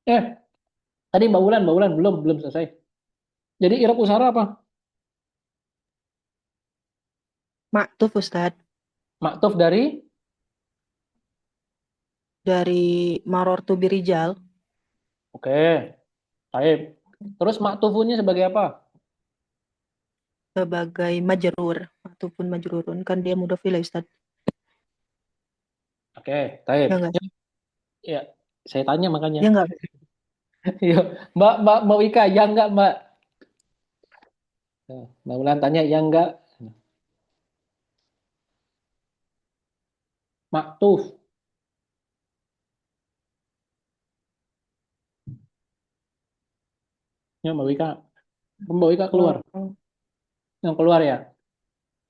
Eh, tadi Mbak Wulan belum selesai. Jadi i'rab usaro apa? Maktuf Ustaz Maktuf dari dari marortu birijal Oke, baik. Terus maktufunnya sebagai apa? sebagai majrur ataupun majrurun kan dia mudhof ilaih Ustaz. Oke, baik. Ya enggak? Ya, saya tanya makanya. Ya enggak? Yuk, Mbak Wika, ya enggak, Mbak? Mbak Wulan tanya, ya enggak? Maktuf. Ya, Mbak Wika. Mbak Wika keluar. Oh, Yang keluar ya?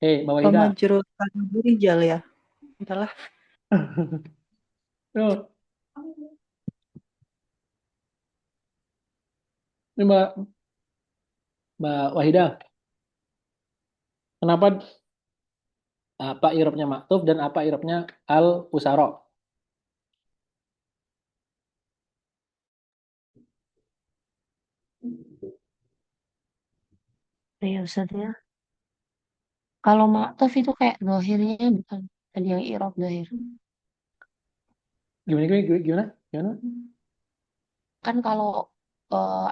Hei, Mbak Wahida. majrur birijal ya. Entahlah. Yuk, ini Mbak Wahida. Kenapa apa irobnya maktuf dan apa irobnya al usaro? Ya Ustaz ya. Kalau maktuf itu kayak dohirnya bukan tadi yang i'rab dohir. Gimana? Kan kalau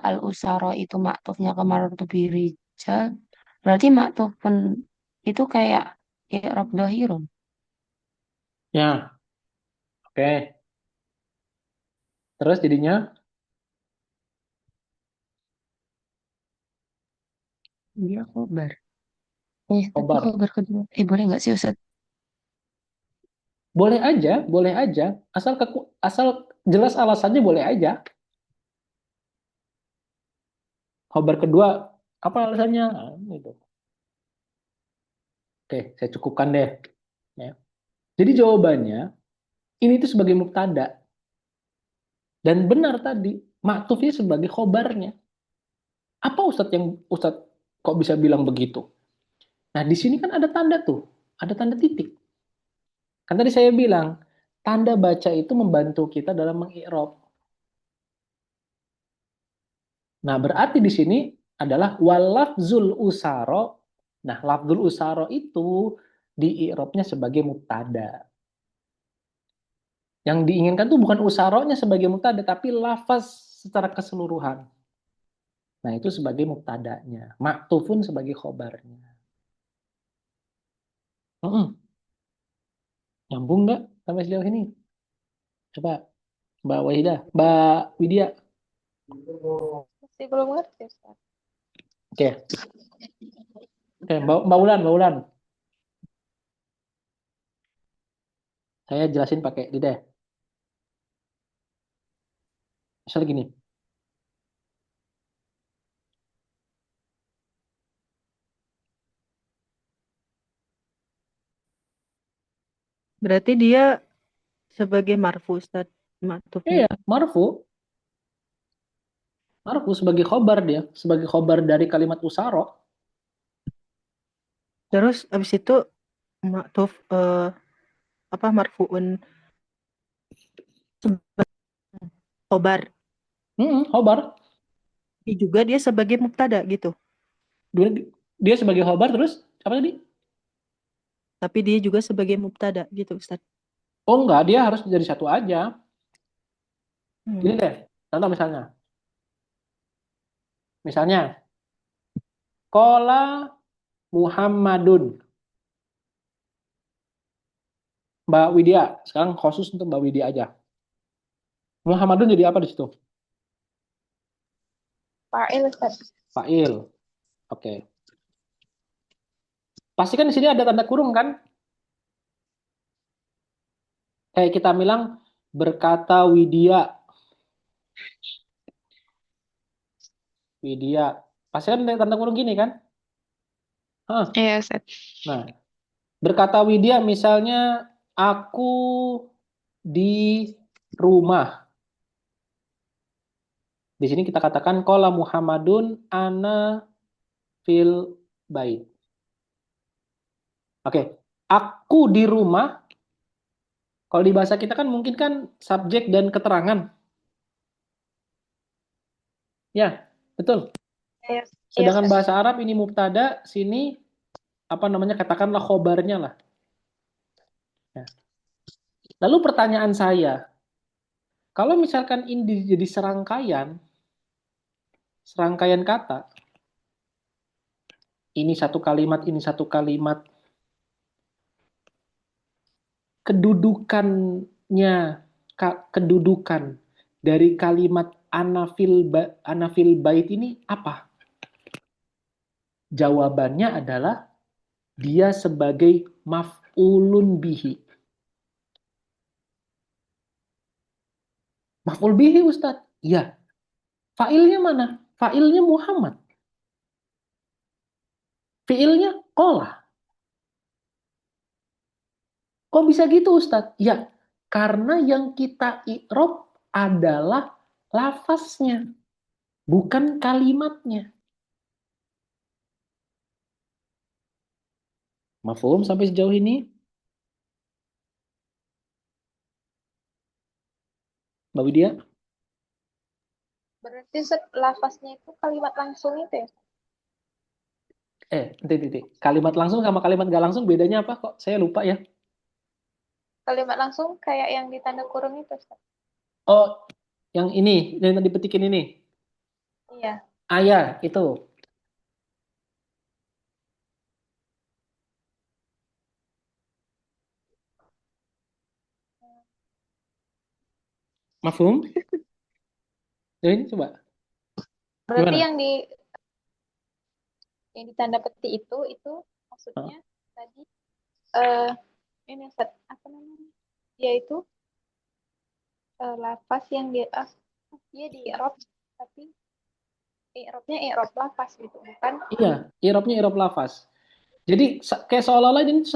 al-usara itu maktufnya ke marfu'i rijal, berarti maktuf pun itu kayak i'rab dohirun. Ya, oke. Terus jadinya Dia khobar. Tapi khobar. khobar kedua. Boleh nggak sih Ustaz? Boleh aja. Asal jelas alasannya boleh aja. Khobar kedua, apa alasannya? Nah, gitu. Oke, saya cukupkan deh. Ya. Jadi jawabannya, ini tuh sebagai mubtada. Dan benar tadi, maktufnya sebagai khobarnya. Apa Ustadz kok bisa bilang begitu? Nah, di sini kan ada tanda tuh. Ada tanda titik. Kan tadi saya bilang, tanda baca itu membantu kita dalam mengi'rab. Nah, berarti di sini adalah walafzul usaro. Nah, lafzul usaro itu di i'rabnya sebagai mubtada. Yang diinginkan tuh bukan usaronya sebagai mubtada, tapi lafaz secara keseluruhan. Nah, itu sebagai mubtadanya. Maktufun sebagai khobarnya. Nyambung nggak sampai sejauh ini? Coba, Mbak Wahidah, Mbak Widya. Masih belum ngerti, Ustaz. Oke, Oke, Mbak Ulan. Saya jelasin pakai lidah. Misal gini, Berarti dia sebagai marfu Ustaz maktufnya. iya, marfu sebagai khobar dia, sebagai khobar dari kalimat usaro. Terus abis itu maktuf marfuun khobar. Khobar. Juga dia sebagai mubtada gitu. Dia sebagai khobar terus apa tadi? Tapi dia juga sebagai mubtada gitu, Ustaz. Oh enggak, dia harus jadi satu aja. Gini Hmm. deh, contoh misalnya. Misalnya, Kola Muhammadun. Mbak Widya, sekarang khusus untuk Mbak Widya aja. Muhammadun jadi apa di situ? Fa'il, Ustaz. Fa'il. Oke. Pasti kan di sini ada tanda kurung kan? Kayak kita bilang berkata Widya. Widya. Pasti kan ada tanda kurung gini kan? Hah. Iya, Ustaz. Nah, berkata Widya misalnya aku di rumah. Di sini kita katakan qala Muhammadun ana fil bait. Oke. Aku di rumah. Kalau di bahasa kita kan mungkin kan subjek dan keterangan. Ya, betul. Iya, Sedangkan Ustaz. bahasa Arab ini mubtada, sini apa namanya katakanlah khobarnya lah. Ya. Lalu pertanyaan saya, kalau misalkan ini jadi serangkaian kata, ini satu kalimat, kedudukan dari kalimat anafil bait ini apa? Jawabannya adalah dia sebagai maf'ulun bihi. Maf'ul bihi, Ustadz? Iya. Fa'ilnya mana? Fa'ilnya Muhammad. Fi'ilnya qolah. Kok bisa gitu, Ustadz? Ya, karena yang kita i'rab adalah lafaznya, bukan kalimatnya. Mafhum sampai sejauh ini? Mbak Widya? Berarti Ustaz, lafaznya itu kalimat langsung itu ya? Nanti. Kalimat langsung sama kalimat gak langsung bedanya apa kok? Saya lupa ya. Kalimat langsung kayak yang di tanda kurung itu, Ustaz. Oh, yang ini, yang tadi petikin ini. Iya. Ayah, itu. Mafhum? Ya, ini coba. Berarti Gimana? yang di tanda peti itu maksudnya tadi ini Ustaz, apa namanya? Yaitu lafaz yang dia di i'rab tapi i'rabnya i'rab lafaz gitu, bukan? Iya, i'rabnya i'rab lafaz. Jadi kayak seolah-olah ini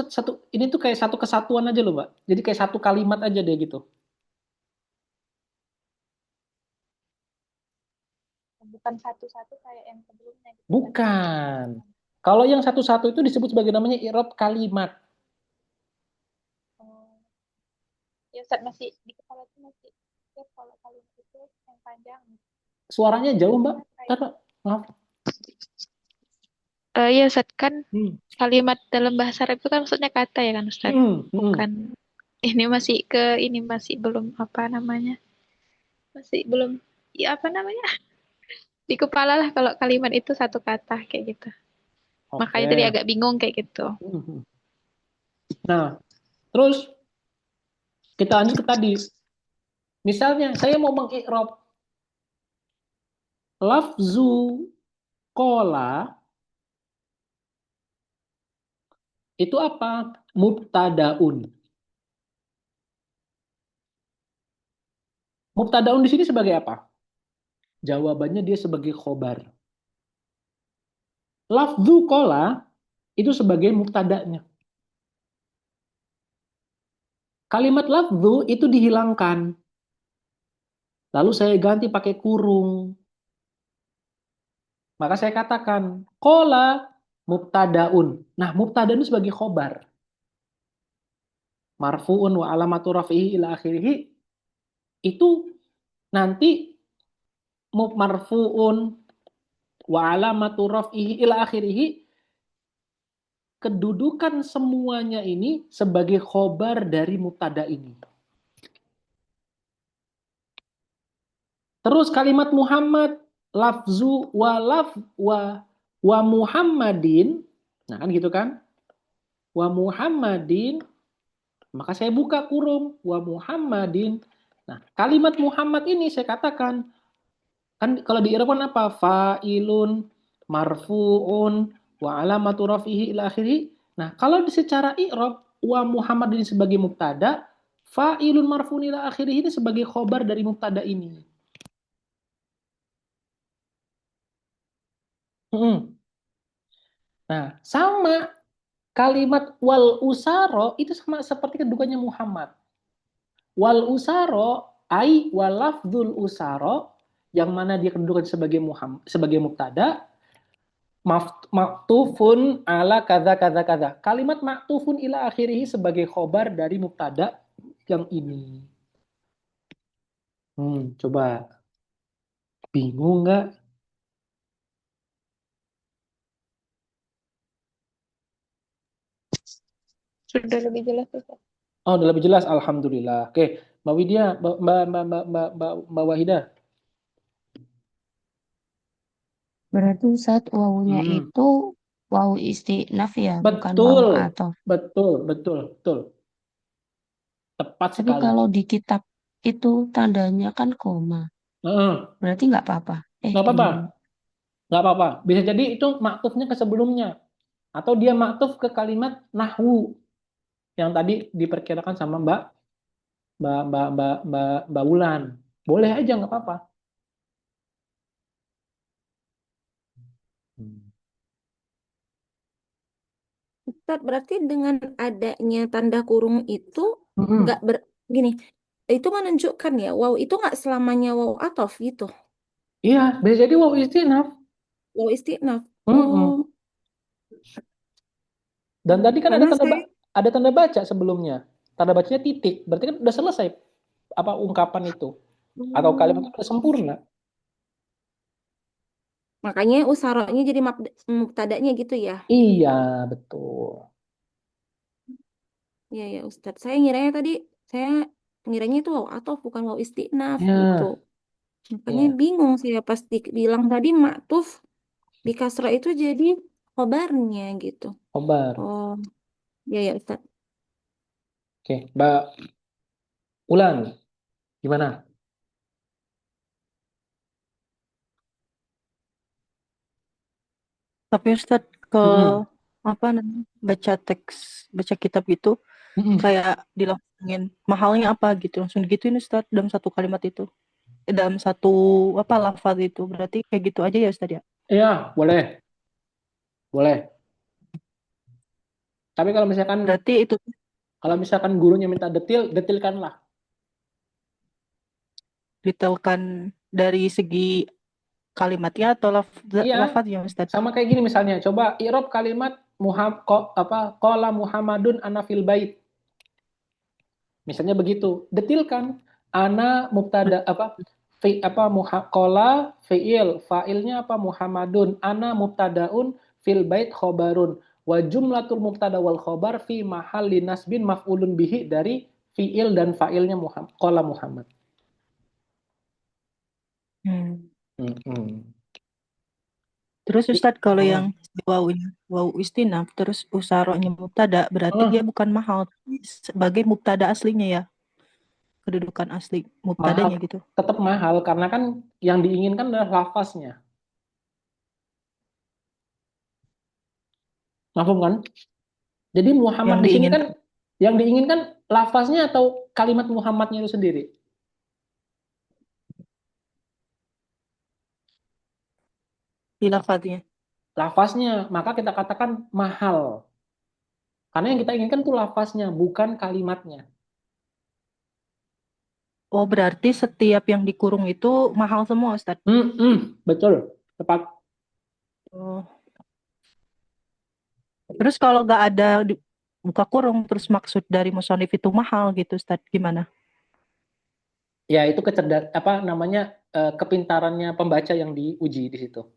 tuh kayak satu kesatuan aja loh, Mbak. Jadi kayak satu kalimat aja deh gitu. Bukan satu-satu kayak yang sebelumnya gitu. Bukan. Kalau yang satu-satu itu disebut sebagai namanya i'rab kalimat. Ya Ustaz, masih di kepala itu masih ya, kalau kalimat itu yang panjang. Suaranya jauh, Mbak. Maaf. Iya Ustaz, kan kalimat dalam bahasa Arab itu kan maksudnya kata ya kan Ustaz? Bukan ini masih belum apa namanya? Masih belum ya apa namanya? Di kepala lah kalau kalimat itu satu kata kayak gitu. Makanya tadi agak bingung kayak gitu. Nah, terus kita lanjut ke tadi. Misalnya saya mau mengi'rab lafzu kola itu apa? Mubtadaun. Mubtadaun di sini sebagai apa? Jawabannya dia sebagai khobar. Lafzu kola itu sebagai mubtadanya. Kalimat lafzu itu dihilangkan. Lalu saya ganti pakai kurung. Maka saya katakan kola mubtadaun. Nah, mubtadaun itu sebagai khobar. marfu'un wa alamatu raf'ihi ila akhirih, itu nanti marfu'un wa alamatu raf'ihi ila akhirih, kedudukan semuanya ini sebagai khobar dari mubtada ini. Terus kalimat Muhammad, lafzu wa Muhammadin, nah kan gitu kan? Wa Muhammadin, maka saya buka kurung wa Muhammadin. Nah, kalimat Muhammad ini saya katakan, kan kalau di Irfan apa? Fa'ilun marfu'un wa alamatu raf'ihi ila akhirih. Nah, kalau secara i'rab wa Muhammadin sebagai mubtada, fa'ilun marfu'un ila akhirih ini sebagai khobar dari mubtada ini. Nah, sama kalimat wal usaro itu sama seperti kedudukannya Muhammad. Wal usaro ai wal lafdzul usaro, yang mana dia kedudukan sebagai sebagai mubtada, maktufun ala kadza kadza kadza. Kalimat maktufun ila akhirih sebagai khobar dari mubtada yang ini. Coba bingung nggak? Sudah lebih jelas, Ustaz. Oh, udah lebih jelas, alhamdulillah. Oke, Mbak Widya, Mbak Wahida. Berarti Ustaz wawunya itu wawu istinaf ya, bukan Betul, wawu ataf. betul. Tepat Tapi sekali. kalau di kitab itu tandanya kan koma. Berarti nggak apa-apa. Nggak apa-apa. Nggak apa-apa. Bisa jadi itu maktufnya ke sebelumnya. Atau dia maktuf ke kalimat nahwu yang tadi diperkirakan sama Mbak Wulan. Boleh aja, nggak apa-apa. Ustaz, berarti dengan adanya tanda kurung itu nggak gini, itu menunjukkan ya, wow itu nggak selamanya wow atof gitu. Iya, bisa jadi waw istinaf. Wow istinaf. Dan tadi kan Karena ada tanda baca sebelumnya. Tanda bacanya titik. Berarti kan udah selesai apa ungkapan itu. Atau kalimat itu udah sempurna. Makanya usaronya jadi mubtadanya gitu ya. Iya, betul. Iya ya Ustadz. Saya ngiranya itu wow atof bukan wow istinaf gitu. Makanya bingung saya pas bilang tadi maktuf di kasrah itu jadi khobarnya gitu. Khobar. Oh, ya ya Ustadz. Oke, Mbak Ulan, gimana? Tapi Ustadz apa namanya baca kitab itu kayak dilangsungin mahalnya apa gitu, langsung digituin Ustadz dalam satu kalimat itu, dalam satu apa lafaz itu, berarti kayak gitu aja ya Ustadz ya? Iya, boleh. Tapi kalau misalkan Berarti itu kalau misalkan gurunya minta detilkanlah. detailkan dari segi kalimatnya atau lafaznya Ustadz? Sama kayak gini misalnya, coba i'rab kalimat qala Muhammadun ana fil bait. Misalnya begitu, detilkan. Ana mubtada qala fi'il, fa'ilnya apa Muhammadun, ana mubtadaun fil bait khobarun. Wa jumlatul mubtada wal khobar fi mahalli nasbin maf'ulun bihi, dari fi'il dan fa'ilnya qala Muhammad. Terus Ustadz kalau yang wawu istinaf terus usaronya mubtada, berarti dia bukan mahal sebagai mubtada aslinya ya, kedudukan asli mubtadanya gitu. Tetap mahal karena kan yang diinginkan adalah lafaznya. Mahfum kan? Jadi Muhammad di sini kan yang diinginkan lafaznya atau kalimat Muhammadnya itu sendiri? Di lafaznya. Lafaznya, maka kita katakan mahal. Karena yang kita inginkan itu lafaznya, bukan kalimatnya. Oh, berarti setiap yang dikurung itu mahal semua, Ustaz? Betul, tepat. Oh. Terus kalau nggak ada buka kurung, terus maksud dari musonif itu mahal gitu, Ustaz. Gimana? Ya, itu kepintarannya pembaca yang diuji di situ.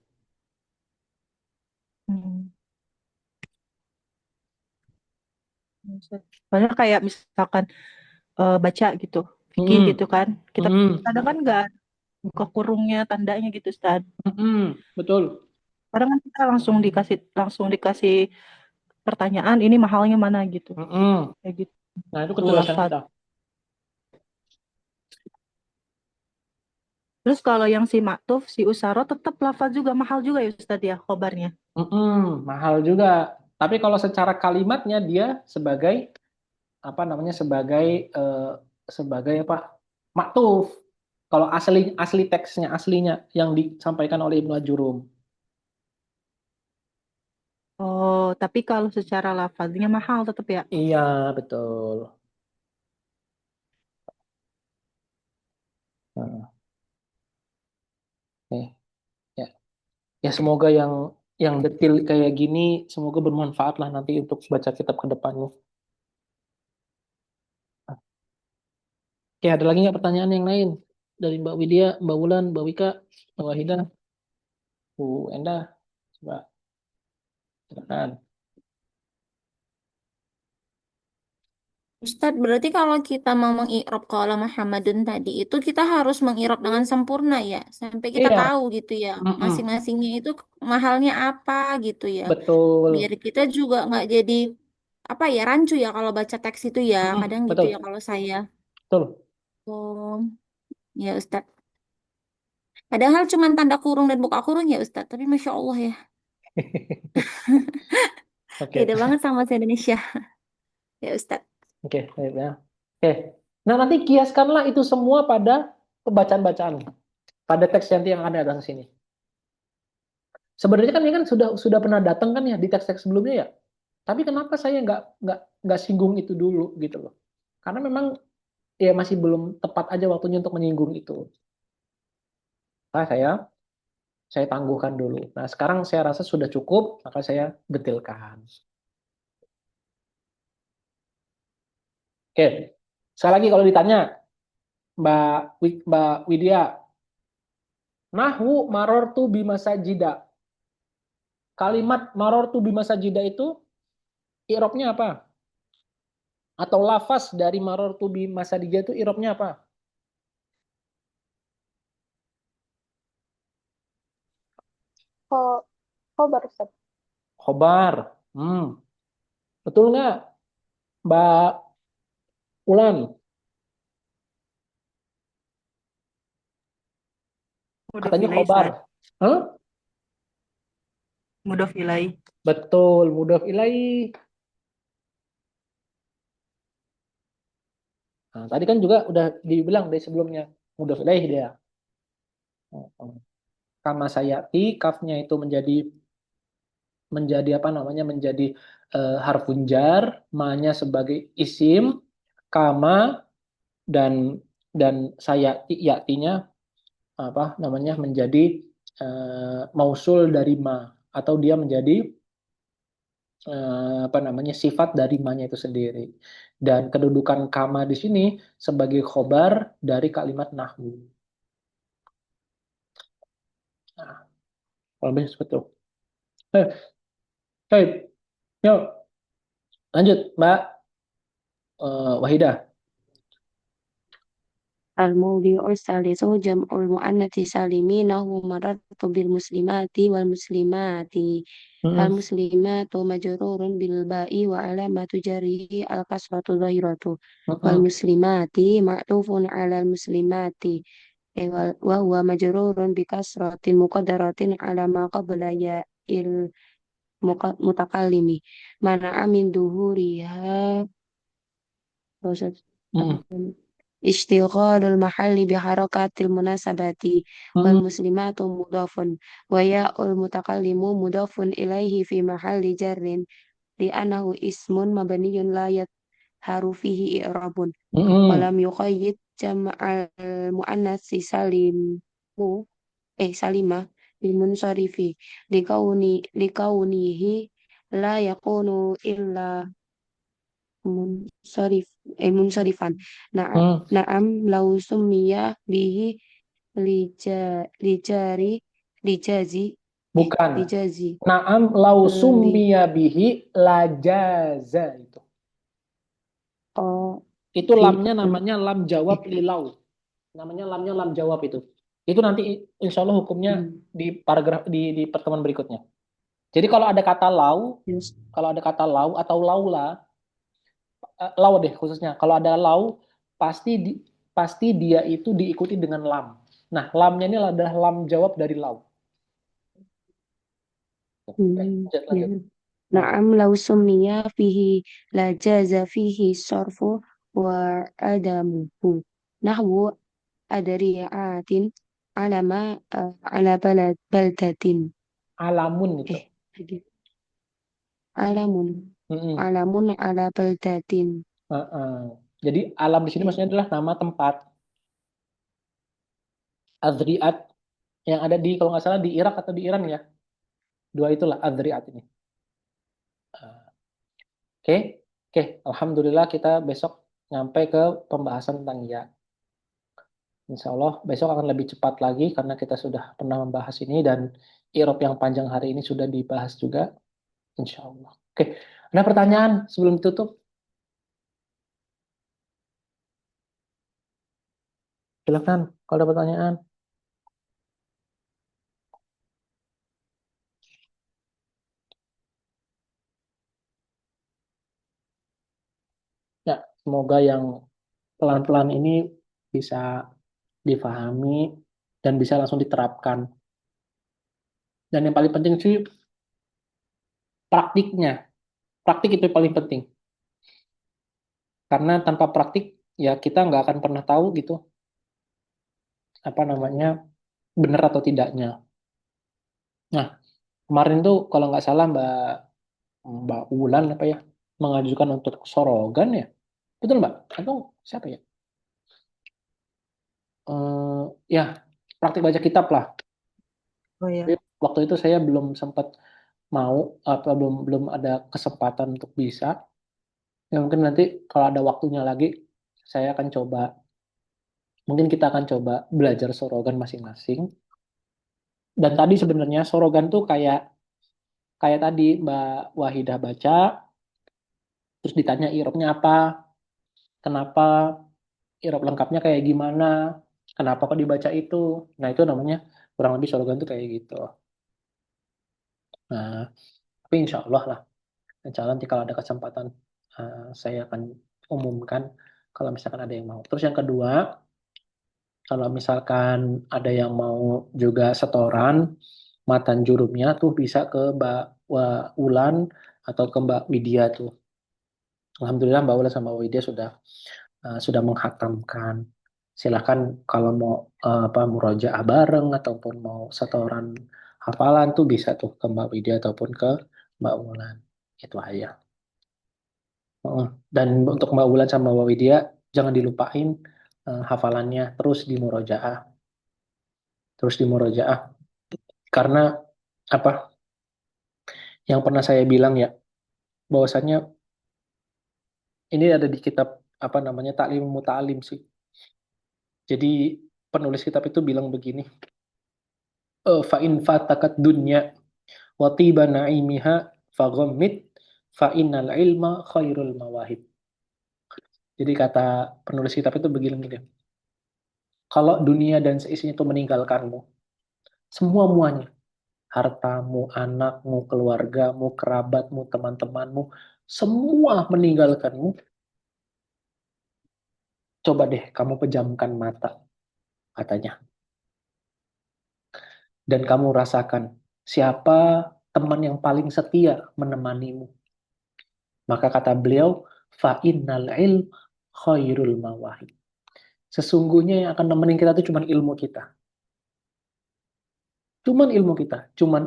Banyak kayak misalkan baca gitu, fikih gitu kan. Kita kadang kan nggak buka kurungnya, tandanya gitu, Ustaz. Betul. Kadang kan kita langsung dikasih pertanyaan, ini mahalnya mana gitu. Kayak gitu. Nah, itu ketulasan kita. Terus kalau yang si maktuf, si usaro tetap lafaz juga mahal juga ya Ustaz ya khobarnya. Mahal juga. Tapi kalau secara kalimatnya dia sebagai sebagai maktuf. Kalau asli teksnya aslinya yang disampaikan oleh Ibnu Ajurum. Oh, tapi kalau secara lafaznya mahal tetap ya? Iya, betul. Nah, ya, ya semoga yang detail kayak gini semoga bermanfaat lah nanti untuk baca kitab ke depannya. Oke, ada lagi nggak pertanyaan yang lain dari Mbak Widya, Mbak Wulan, Mbak Wika, Mbak Wahida, Bu Endah, coba silakan. Ustadz, berarti kalau kita mau mengi'rab qala Muhammadun tadi itu kita harus mengi'rab dengan sempurna ya, sampai kita Iya, tahu gitu ya, masing-masingnya itu mahalnya apa gitu ya. betul. Biar kita juga nggak jadi apa ya rancu ya kalau baca teks itu ya, kadang gitu Betul, ya kalau saya. betul. Oh, ya Ustadz. Padahal cuma tanda kurung dan buka kurung ya Ustadz, tapi Masya Allah ya, Oke, beda banget sama bahasa Indonesia ya Ustadz. oke, baik ya. Oke. Nah, nanti kiaskanlah itu semua pada pembacaan-bacaan, pada teks yang ada di sini. Sebenarnya kan ini kan sudah pernah datang kan ya di teks-teks sebelumnya ya. Tapi kenapa saya nggak singgung itu dulu gitu loh? Karena memang ya masih belum tepat aja waktunya untuk menyinggung itu. Nah, saya tangguhkan dulu. Nah, sekarang saya rasa sudah cukup, maka saya detilkan. Oke. Sekali lagi kalau ditanya, Mbak Widya, nahwu marortu bimasajida. Kalimat marortu bimasajida itu i'rabnya apa? Atau lafaz dari marortu bimasajida itu i'rabnya apa? Khobar Ustaz. Khobar. Betul nggak, Mbak Ulan? Katanya khobar. Hah? Mudhof ilaih. Betul, mudhof ilaih. Nah, tadi kan juga udah dibilang dari sebelumnya mudhof ilaih dia. Kama sayati, kafnya itu menjadi menjadi harfun jar, ma-nya sebagai isim, kama dan sayati yaktinya menjadi mausul dari ma, atau dia menjadi sifat dari ma-nya itu sendiri. Dan kedudukan kama di sini sebagai khobar dari kalimat nahwu. Nah, kalau lebih seperti itu. Baik, yuk lanjut Mbak Wahidah. الموضع الثالث جمع المؤنث سالمين هو مررت بالمسلمات والمسلمات المسلمات مجرور بالباء وعلامة جره الكسرة الظاهرة والمسلمات معطوف على المسلمات وهو مجرور بكسرة مقدرة على ما قبل ياء المتكلم منع من ظهورها اشتغال المحل بحركات المناسبات والمسلمات مضاف وياء المتكلم مضاف إليه في محل جر لأنه اسم مبني لا يظهر فيه إعراب ولم يقيد جمع المؤنث سالمة بالمنصرف لكونه لا يكون إلا munsharif munsharifan. Na'am Hmm, na'am law summiya bihi lijari lijazi bukan. lijazi Naam lau li summiya bihi lajaza itu. oh Itu fi lamnya namanya lam jawab lilau. Namanya lamnya lam jawab itu. Itu nanti insya Allah hukumnya di paragraf di pertemuan berikutnya. Jadi kalau ada kata lau, yes. kalau ada kata lau atau laula, lau deh khususnya. Kalau ada lau, pasti pasti dia itu diikuti dengan lam. Nah, lamnya ini adalah lam jawab dari lau. Lanjut, Ya. lanjut. Na'am law summiya fihi lajaza fihi sarfu wa adamuhu nahwu adriyatin alama ala baldatin Alamun itu. lagi. alamun Mm-mm. alamun ala baldatin Jadi alam di sini maksudnya adalah nama tempat. Azriat yang ada di kalau nggak salah di Irak atau di Iran ya. Dua itulah Azriat ini. Oke, oke. Alhamdulillah kita besok nyampe ke pembahasan tentang ya. Insya Allah besok akan lebih cepat lagi karena kita sudah pernah membahas ini dan irop yang panjang hari ini sudah dibahas juga. Insya Allah. Oke, ada pertanyaan sebelum ditutup? Silakan kalau ada pertanyaan. Ya, semoga yang pelan-pelan ini bisa difahami dan bisa langsung diterapkan. Dan yang paling penting sih praktiknya. Praktik itu yang paling penting. Karena tanpa praktik ya kita nggak akan pernah tahu gitu apa namanya benar atau tidaknya. Nah, kemarin tuh kalau nggak salah Mbak Ulan apa ya mengajukan untuk sorogan ya. Betul Mbak? Atau siapa ya? Ya, praktik baca kitab lah. Oh ya. Tapi waktu itu saya belum sempat mau apa belum ada kesempatan untuk bisa. Ya mungkin nanti kalau ada waktunya lagi saya akan coba. Mungkin kita akan coba belajar sorogan masing-masing. Dan tadi sebenarnya sorogan tuh kayak kayak tadi Mbak Wahidah baca, terus ditanya irobnya apa, kenapa irop lengkapnya kayak gimana, kenapa kok dibaca itu. Nah itu namanya kurang lebih sorogan tuh kayak gitu. Nah, tapi insya Allah lah. Insya Allah nanti kalau ada kesempatan saya akan umumkan kalau misalkan ada yang mau. Terus yang kedua, kalau misalkan ada yang mau juga setoran, matan jurumnya tuh bisa ke Mbak Ulan atau ke Mbak Widya tuh. Alhamdulillah Mbak Ulan sama Mbak Widya sudah menghatamkan. Silahkan kalau mau apa murojaah bareng ataupun mau setoran hafalan tuh bisa tuh ke Mbak Widya ataupun ke Mbak Ulan. Itu aja. Dan untuk Mbak Ulan sama Mbak Widya jangan dilupain hafalannya terus di murojaah karena apa yang pernah saya bilang ya bahwasannya ini ada di kitab apa namanya Ta'lim Muta'alim sih. Jadi penulis kitab itu bilang begini, fa in fatakat dunya wa tiba na'imiha faghammid fa innal ilma khairul mawahib. Jadi kata penulis kitab itu begini gini. Kalau dunia dan seisinya itu meninggalkanmu, semua muanya, hartamu, anakmu, keluargamu, kerabatmu, teman-temanmu, semua meninggalkanmu, coba deh kamu pejamkan mata, katanya. Dan kamu rasakan siapa teman yang paling setia menemanimu. Maka kata beliau, fa'innal ilm khairul mawahib. Sesungguhnya yang akan nemenin kita itu cuma ilmu kita. Cuman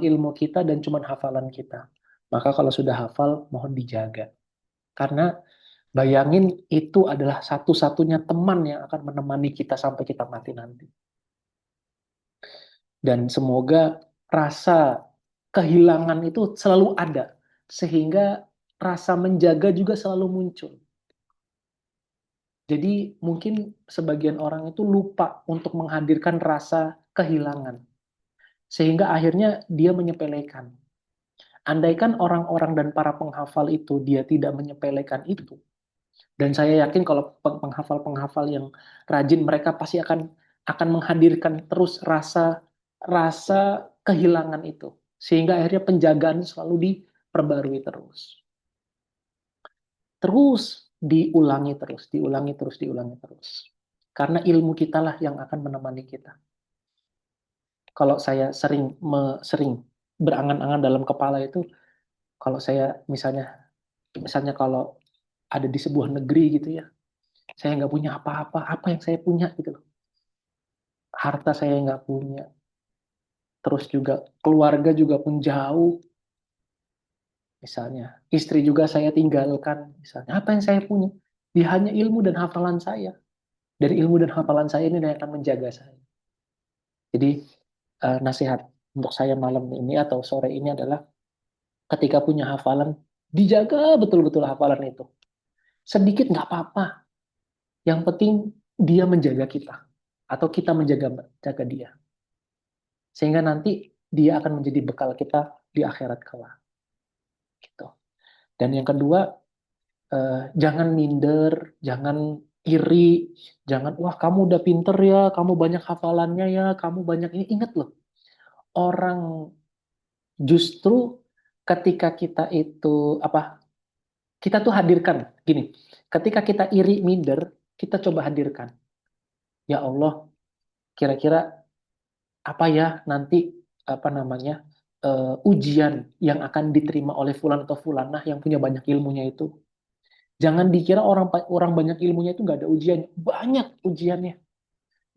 ilmu kita dan cuman hafalan kita. Maka kalau sudah hafal, mohon dijaga. Karena bayangin itu adalah satu-satunya teman yang akan menemani kita sampai kita mati nanti. Dan semoga rasa kehilangan itu selalu ada. Sehingga rasa menjaga juga selalu muncul. Jadi mungkin sebagian orang itu lupa untuk menghadirkan rasa kehilangan. Sehingga akhirnya dia menyepelekan. Andaikan orang-orang dan para penghafal itu dia tidak menyepelekan itu, dan saya yakin kalau penghafal-penghafal yang rajin mereka pasti akan menghadirkan terus rasa kehilangan itu, sehingga akhirnya penjagaan selalu diperbarui terus. Terus diulangi terus, diulangi terus, diulangi terus. Karena ilmu kita lah yang akan menemani kita. Kalau saya sering berangan-angan dalam kepala itu, kalau saya misalnya kalau ada di sebuah negeri gitu ya, saya nggak punya apa-apa, apa yang saya punya gitu loh. Harta saya nggak punya, terus juga keluarga juga pun jauh, misalnya istri juga saya tinggalkan, misalnya apa yang saya punya? Ya hanya ilmu dan hafalan saya. Dari ilmu dan hafalan saya ini yang akan menjaga saya. Jadi nasihat untuk saya malam ini atau sore ini adalah ketika punya hafalan, dijaga betul-betul hafalan itu. Sedikit nggak apa-apa. Yang penting dia menjaga kita. Atau kita menjaga dia. Sehingga nanti dia akan menjadi bekal kita di akhirat kelak. Gitu. Dan yang kedua, jangan minder, jangan iri, jangan, wah kamu udah pinter ya, kamu banyak hafalannya ya, kamu banyak ini. Ingat loh, orang justru ketika kita itu kita tuh hadirkan gini, ketika kita iri minder, kita coba hadirkan, ya Allah, kira-kira apa ya nanti ujian yang akan diterima oleh fulan atau fulanah yang punya banyak ilmunya itu. Jangan dikira orang banyak ilmunya itu nggak ada ujian, banyak ujiannya.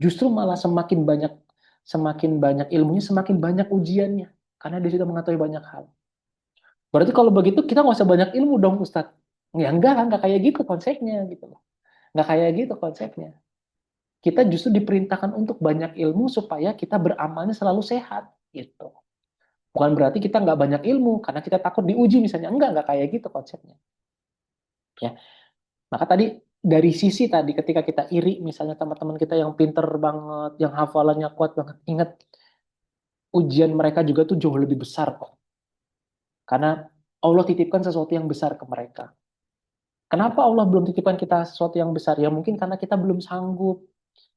Justru malah semakin banyak ilmunya, semakin banyak ujiannya, karena dia sudah mengetahui banyak hal. Berarti kalau begitu kita nggak usah banyak ilmu dong Ustadz. Ya enggak kayak gitu konsepnya gitu loh. Nggak kayak gitu konsepnya. Kita justru diperintahkan untuk banyak ilmu supaya kita beramalnya selalu sehat gitu. Bukan berarti kita nggak banyak ilmu karena kita takut diuji misalnya. Enggak kayak gitu konsepnya. Ya. Maka tadi dari sisi tadi ketika kita iri misalnya teman-teman kita yang pinter banget, yang hafalannya kuat banget, ingat ujian mereka juga tuh jauh lebih besar kok. Karena Allah titipkan sesuatu yang besar ke mereka. Kenapa Allah belum titipkan kita sesuatu yang besar? Ya mungkin karena kita belum sanggup.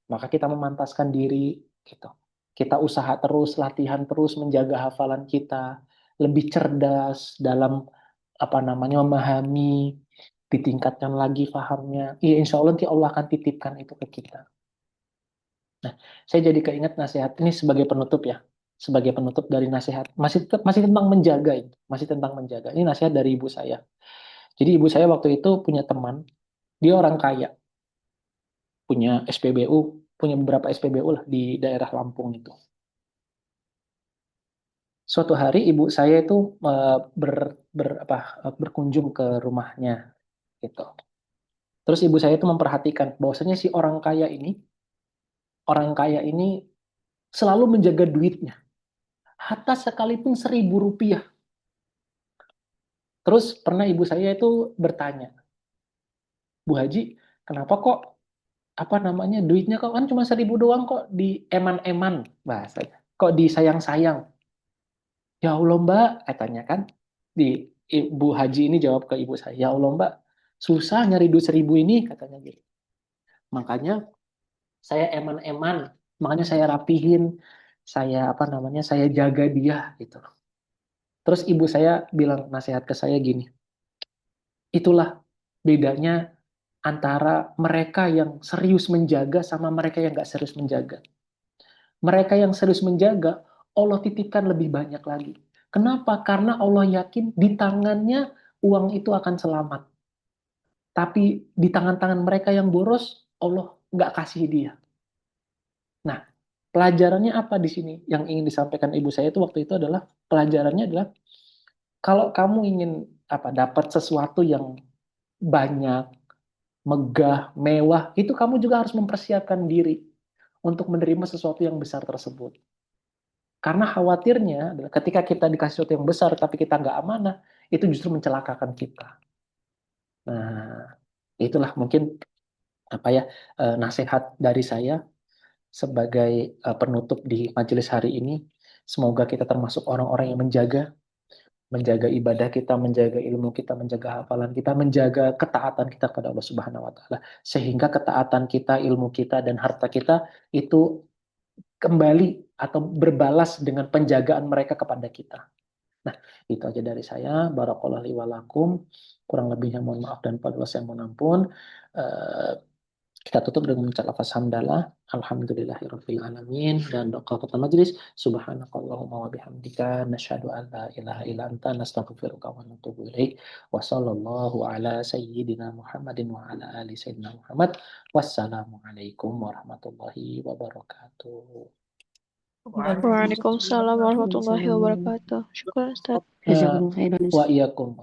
Maka kita memantaskan diri gitu. Kita usaha terus, latihan terus menjaga hafalan kita, lebih cerdas dalam memahami, ditingkatkan lagi fahamnya. Ya insya Allah nanti Allah akan titipkan itu ke kita. Nah, saya jadi keinget nasihat ini sebagai penutup ya. Sebagai penutup dari nasihat. Masih tentang menjaga itu. Masih tentang menjaga. Ini nasihat dari ibu saya. Jadi ibu saya waktu itu punya teman, dia orang kaya. Punya SPBU, punya beberapa SPBU lah di daerah Lampung itu. Suatu hari ibu saya itu berkunjung ke rumahnya gitu. Terus ibu saya itu memperhatikan bahwasanya si orang kaya ini selalu menjaga duitnya. Hatta sekalipun Rp1.000. Terus pernah ibu saya itu bertanya, Bu Haji, kenapa kok duitnya kok kan cuma 1.000 doang kok di eman-eman bahasanya. Kok disayang-sayang? Ya Allah Mbak, katanya kan. Di Ibu Haji ini jawab ke ibu saya, ya Allah Mbak, susah nyari duit 1.000 ini, katanya gitu. Makanya saya eman-eman, makanya saya rapihin, saya jaga dia gitu. Terus ibu saya bilang nasihat ke saya gini, itulah bedanya antara mereka yang serius menjaga sama mereka yang nggak serius menjaga. Mereka yang serius menjaga, Allah titipkan lebih banyak lagi. Kenapa? Karena Allah yakin di tangannya uang itu akan selamat. Tapi di tangan-tangan mereka yang boros, Allah nggak kasih dia. Nah, pelajarannya apa di sini? Yang ingin disampaikan ibu saya itu waktu itu adalah, pelajarannya adalah, kalau kamu ingin dapat sesuatu yang banyak, megah, mewah, itu kamu juga harus mempersiapkan diri untuk menerima sesuatu yang besar tersebut. Karena khawatirnya adalah ketika kita dikasih sesuatu yang besar tapi kita nggak amanah, itu justru mencelakakan kita. Nah, itulah mungkin nasihat dari saya sebagai penutup di majelis hari ini. Semoga kita termasuk orang-orang yang menjaga ibadah kita, menjaga ilmu kita, menjaga hafalan kita, menjaga ketaatan kita kepada Allah Subhanahu wa taala. Sehingga ketaatan kita, ilmu kita dan harta kita itu kembali atau berbalas dengan penjagaan mereka kepada kita. Nah, itu aja dari saya. Barakallahu li wa lakum. Kurang lebihnya mohon maaf dan pada saya mohon ampun. Kita tutup dengan mengucap lafaz hamdalah. Alhamdulillahirabbil alamin dan doa kafaratul majlis. Subhanakallahumma wa bihamdika nasyhadu an la ilaha illa anta nastaghfiruka wa natubu ilaik. Wa sallallahu ala sayyidina Muhammadin wa ala ali sayyidina Muhammad. Wassalamualaikum warahmatullahi wabarakatuh. Waalaikumsalam warahmatullahi wabarakatuh. Syukur Ustaz. Jazakumullah khairan. Wa iyyakum.